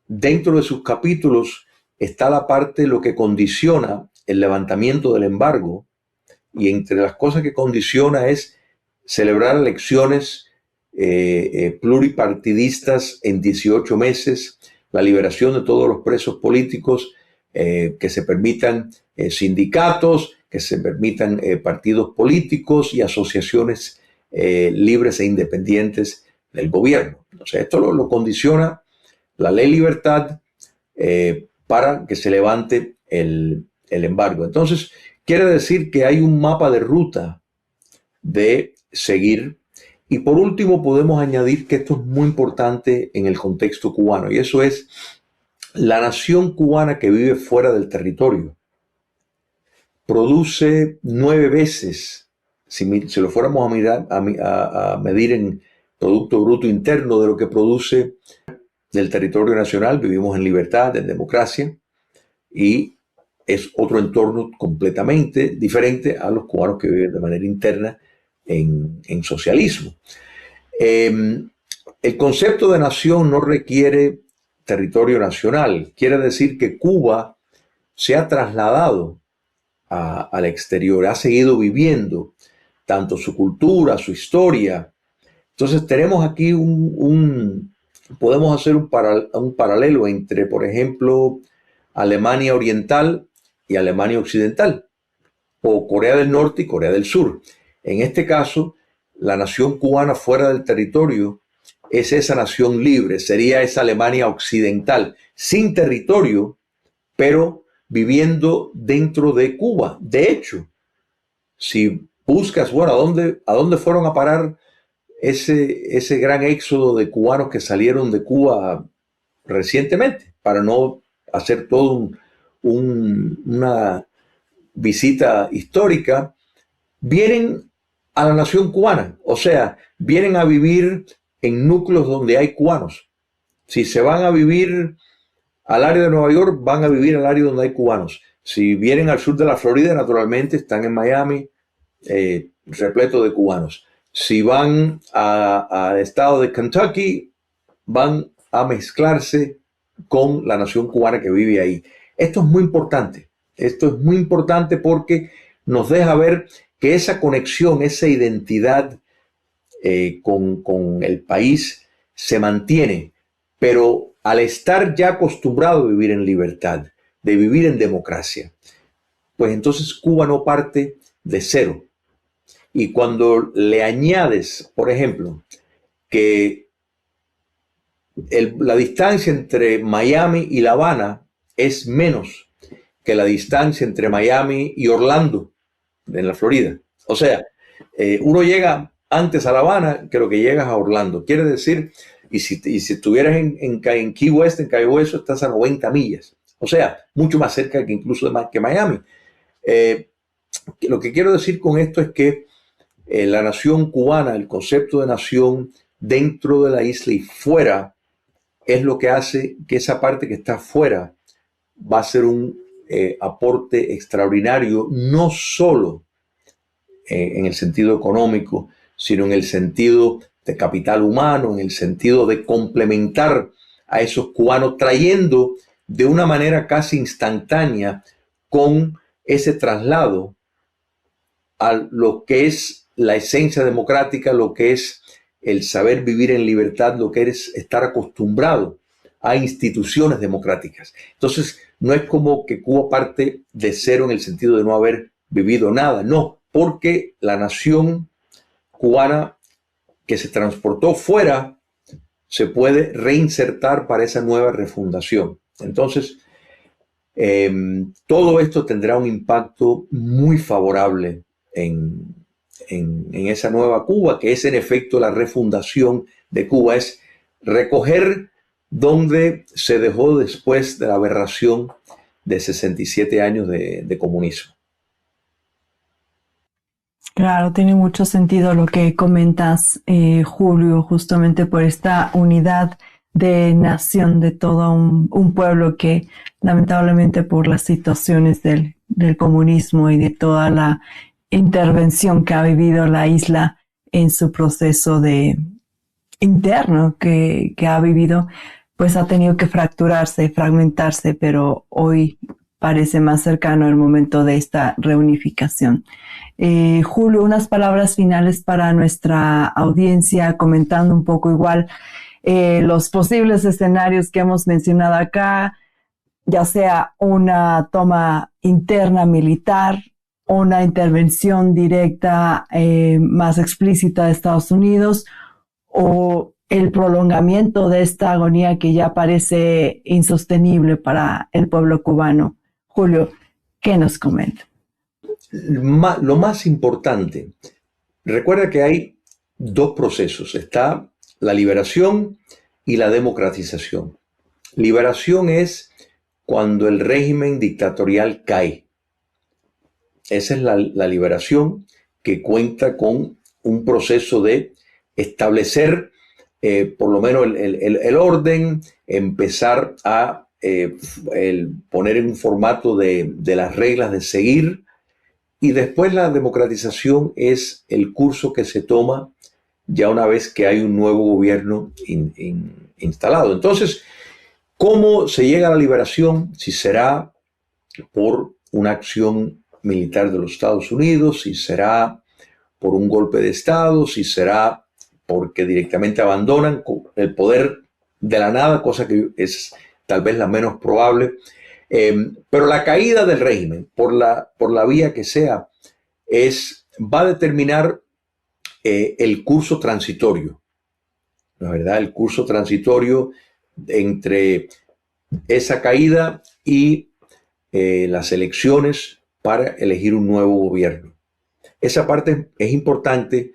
dentro de sus capítulos está la parte lo que condiciona el levantamiento del embargo, y entre las cosas que condiciona es celebrar elecciones pluripartidistas en 18 meses, la liberación de todos los presos políticos, que se permitan sindicatos, que se permitan partidos políticos y asociaciones libres e independientes del gobierno. O sea, esto lo condiciona la Ley Libertad para que se levante el embargo. Entonces, quiere decir que hay un mapa de ruta de seguir. Y por último, podemos añadir que esto es muy importante en el contexto cubano, y eso es la nación cubana que vive fuera del territorio. Produce 9 veces, si lo fuéramos a medir en Producto Bruto Interno, de lo que produce del territorio nacional. Vivimos en libertad, en democracia, y es otro entorno completamente diferente a los cubanos que viven de manera interna en socialismo. El concepto de nación no requiere territorio nacional. Quiere decir que Cuba se ha trasladado al exterior, ha seguido viviendo tanto su cultura, su historia, Entonces tenemos aquí podemos hacer un paralelo entre, por ejemplo, Alemania Oriental y Alemania Occidental, o Corea del Norte y Corea del Sur. En este caso, la nación cubana fuera del territorio es esa nación libre, sería esa Alemania Occidental, sin territorio, pero viviendo dentro de Cuba. De hecho, si buscas, bueno, ¿a dónde fueron a parar ese gran éxodo de cubanos que salieron de Cuba recientemente? Para no hacer todo una visita histórica, vienen a la nación cubana, o sea, vienen a vivir en núcleos donde hay cubanos. Si se van a vivir al área de Nueva York, van a vivir al área donde hay cubanos. Si vienen al sur de la Florida, naturalmente están en Miami, repleto de cubanos. Si van al estado de Kentucky, van a mezclarse con la nación cubana que vive ahí. Esto es muy importante. Esto es muy importante porque nos deja ver que esa conexión, esa identidad con el país se mantiene, pero al estar ya acostumbrado a vivir en libertad, de vivir en democracia, pues entonces Cuba no parte de cero. Y cuando le añades, por ejemplo, que la distancia entre Miami y La Habana es menos que la distancia entre Miami y Orlando, en la Florida. O sea, uno llega antes a La Habana que lo que llegas a Orlando. Quiere decir, y si estuvieras en Key West, en Cayo Hueso, estás a 90 millas. O sea, mucho más cerca que incluso que Miami. Lo que quiero decir con esto es que la nación cubana, el concepto de nación dentro de la isla y fuera, es lo que hace que esa parte que está fuera va a ser un aporte extraordinario, no solo en el sentido económico, sino en el sentido de capital humano, en el sentido de complementar a esos cubanos, trayendo de una manera casi instantánea con ese traslado a lo que es la esencia democrática, lo que es el saber vivir en libertad, lo que es estar acostumbrado a instituciones democráticas. Entonces, no es como que Cuba parte de cero en el sentido de no haber vivido nada, no, porque la nación cubana que se transportó fuera se puede reinsertar para esa nueva refundación. Entonces, todo esto tendrá un impacto muy favorable en esa nueva Cuba, que es en efecto la refundación de Cuba, es recoger donde se dejó después de la aberración de 67 años de comunismo. Claro, tiene mucho sentido lo que comentas, Julio, justamente por esta unidad de nación de todo un pueblo que lamentablemente por las situaciones del comunismo y de toda la intervención que ha vivido la isla en su proceso interno que ha vivido, pues ha tenido que fracturarse, fragmentarse, pero hoy parece más cercano el momento de esta reunificación. Julio, unas palabras finales para nuestra audiencia, comentando un poco igual los posibles escenarios que hemos mencionado acá, ya sea una toma interna militar, una intervención directa más explícita de Estados Unidos, o el prolongamiento de esta agonía que ya parece insostenible para el pueblo cubano. Julio, ¿qué nos comenta? Lo más importante, recuerda que hay dos procesos, está la liberación y la democratización. Liberación es cuando el régimen dictatorial cae. Esa es la liberación, que cuenta con un proceso de establecer por lo menos el orden, empezar a poner en un formato de las reglas de seguir, y después la democratización es el curso que se toma ya una vez que hay un nuevo gobierno instalado. Entonces, ¿cómo se llega a la liberación? Si será por una acción militar de los Estados Unidos, si será por un golpe de Estado, si será porque directamente abandonan el poder de la nada, cosa que es tal vez la menos probable. Pero la caída del régimen, por la vía que sea, va a determinar el curso transitorio, ¿no es verdad? El curso transitorio entre esa caída y las elecciones para elegir un nuevo gobierno. Esa parte es importante,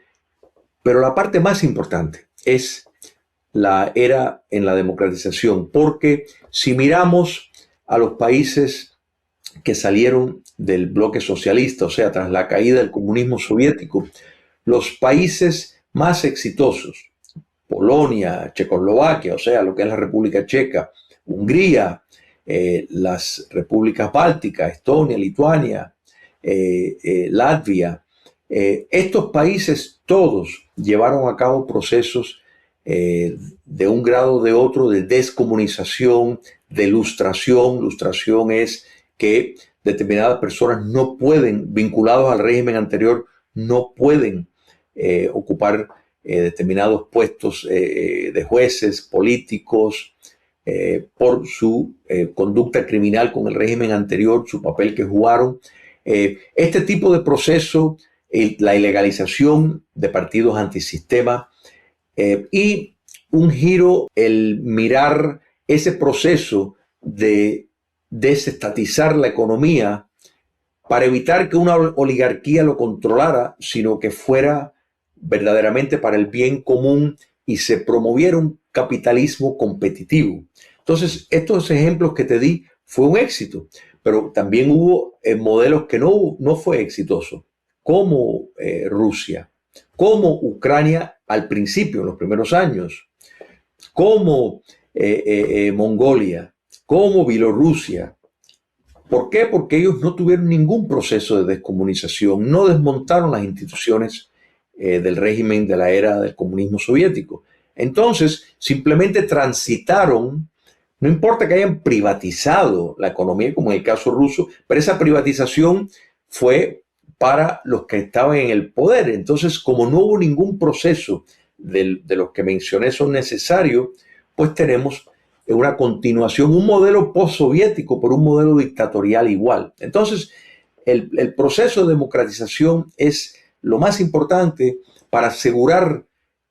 pero la parte más importante es la era en la democratización, porque si miramos a los países que salieron del bloque socialista, o sea, tras la caída del comunismo soviético, los países más exitosos, Polonia, Checoslovaquia, o sea, lo que es la República Checa, Hungría, las repúblicas bálticas, Estonia, Lituania, Latvia, estos países todos llevaron a cabo procesos de un grado o de otro de descomunización, de lustración. Lustración es que determinadas personas no pueden, vinculados al régimen anterior, no pueden ocupar determinados puestos de jueces, políticos, por su conducta criminal con el régimen anterior, su papel que jugaron. Este tipo de proceso, la ilegalización de partidos antisistema y un giro, el mirar ese proceso de desestatizar la economía para evitar que una oligarquía lo controlara, sino que fuera verdaderamente para el bien común y se promoviera un capitalismo competitivo. Entonces, estos ejemplos que te di fue un éxito, pero también hubo modelos que no fue exitoso, como Rusia, como Ucrania al principio, en los primeros años, como Mongolia, como Bielorrusia. ¿Por qué? Porque ellos no tuvieron ningún proceso de descomunización, no desmontaron las instituciones del régimen de la era del comunismo soviético. Entonces, simplemente transitaron, no importa que hayan privatizado la economía, como en el caso ruso, pero esa privatización fue para los que estaban en el poder. Entonces, como no hubo ningún proceso de los que mencioné son necesarios, pues tenemos una continuación, un modelo postsoviético, pero un modelo dictatorial igual. Entonces, el proceso de democratización es lo más importante para asegurar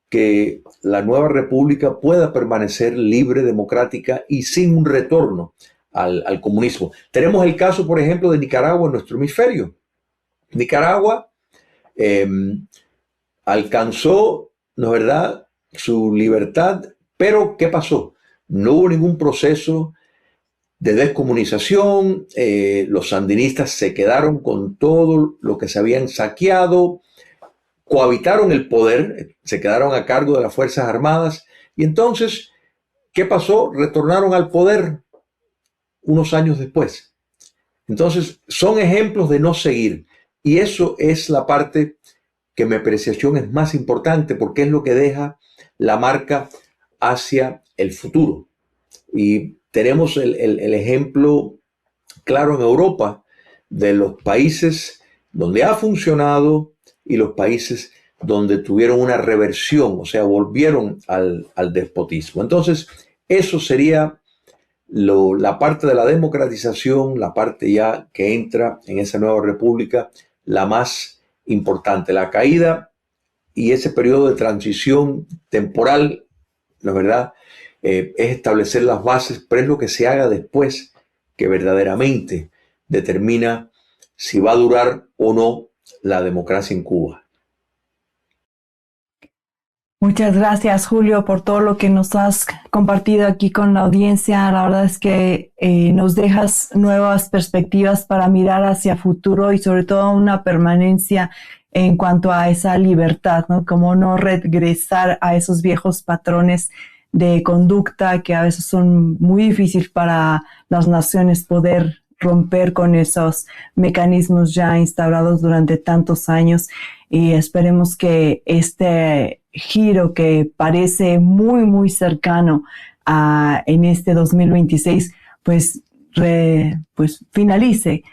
que la nueva república pueda permanecer libre, democrática y sin un retorno al comunismo. Tenemos el caso, por ejemplo, de Nicaragua en nuestro hemisferio. Nicaragua alcanzó, ¿no es verdad?, su libertad, pero ¿qué pasó? No hubo ningún proceso de descomunización, los sandinistas se quedaron con todo lo que se habían saqueado, cohabitaron el poder, se quedaron a cargo de las Fuerzas Armadas y entonces, ¿qué pasó? Retornaron al poder unos años después. Entonces, son ejemplos de no seguir y eso es la parte que mi apreciación es más importante porque es lo que deja la marca hacia el futuro. Y tenemos el ejemplo claro en Europa de los países donde ha funcionado y los países donde tuvieron una reversión, o sea, volvieron al despotismo. Entonces, eso sería la parte de la democratización, la parte ya que entra en esa nueva república, la más importante. La caída y ese periodo de transición temporal, la verdad, es establecer las bases, pero es lo que se haga después que verdaderamente determina si va a durar o no la democracia en Cuba. Muchas gracias, Julio, por todo lo que nos has compartido aquí con la audiencia. La verdad es que nos dejas nuevas perspectivas para mirar hacia futuro y sobre todo una permanencia en cuanto a esa libertad, ¿no? Como no regresar a esos viejos patrones de conducta que a veces son muy difíciles para las naciones poder romper con esos mecanismos ya instaurados durante tantos años y esperemos que este giro que parece muy, muy cercano en este 2026, pues finalice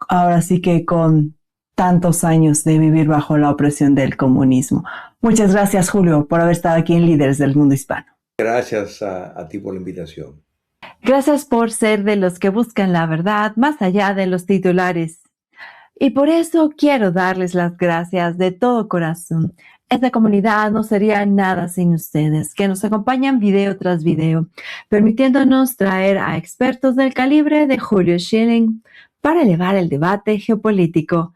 ahora sí que con tantos años de vivir bajo la opresión del comunismo. Muchas gracias, Julio, por haber estado aquí en Líderes del Mundo Hispano. Gracias a ti por la invitación. Gracias por ser de los que buscan la verdad más allá de los titulares. Y por eso quiero darles las gracias de todo corazón. Esta comunidad no sería nada sin ustedes, que nos acompañan video tras video, permitiéndonos traer a expertos del calibre de Julio Schilling para elevar el debate geopolítico.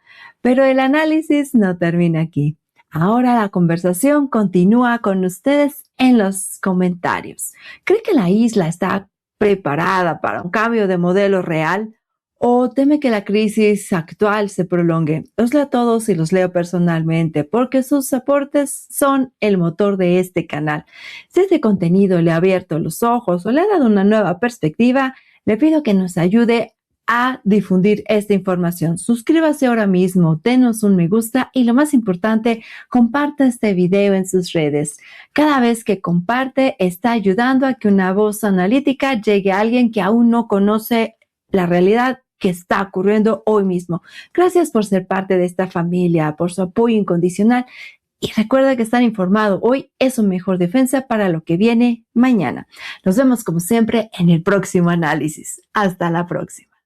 Pero el análisis no termina aquí. Ahora la conversación continúa con ustedes en los comentarios. ¿Cree que la isla está preparada para un cambio de modelo real o teme que la crisis actual se prolongue? Los leo a todos y los leo personalmente porque sus aportes son el motor de este canal. Si este contenido le ha abierto los ojos o le ha dado una nueva perspectiva, le pido que nos ayude a difundir esta información. Suscríbase ahora mismo, denos un me gusta y lo más importante, comparta este video en sus redes. Cada vez que comparte, está ayudando a que una voz analítica llegue a alguien que aún no conoce la realidad que está ocurriendo hoy mismo. Gracias por ser parte de esta familia, por su apoyo incondicional. Y recuerda que estar informado hoy es su mejor defensa para lo que viene mañana. Nos vemos como siempre en el próximo análisis. Hasta la próxima.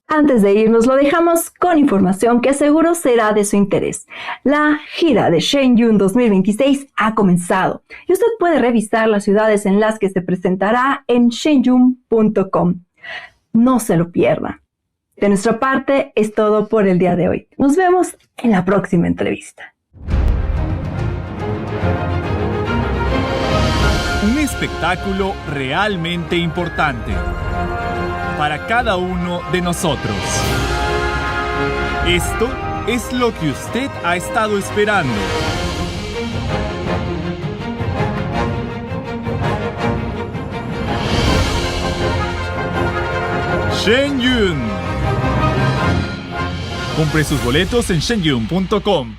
Antes de irnos, lo dejamos con información que seguro será de su interés. La gira de Shenyun 2026 ha comenzado y usted puede revisar las ciudades en las que se presentará en shenyun.com. No se lo pierda. De nuestra parte es todo por el día de hoy. Nos vemos en la próxima entrevista. Un espectáculo realmente importante para cada uno de nosotros. Esto es lo que usted ha estado esperando. Shenyun. Compre sus boletos en shenyun.com.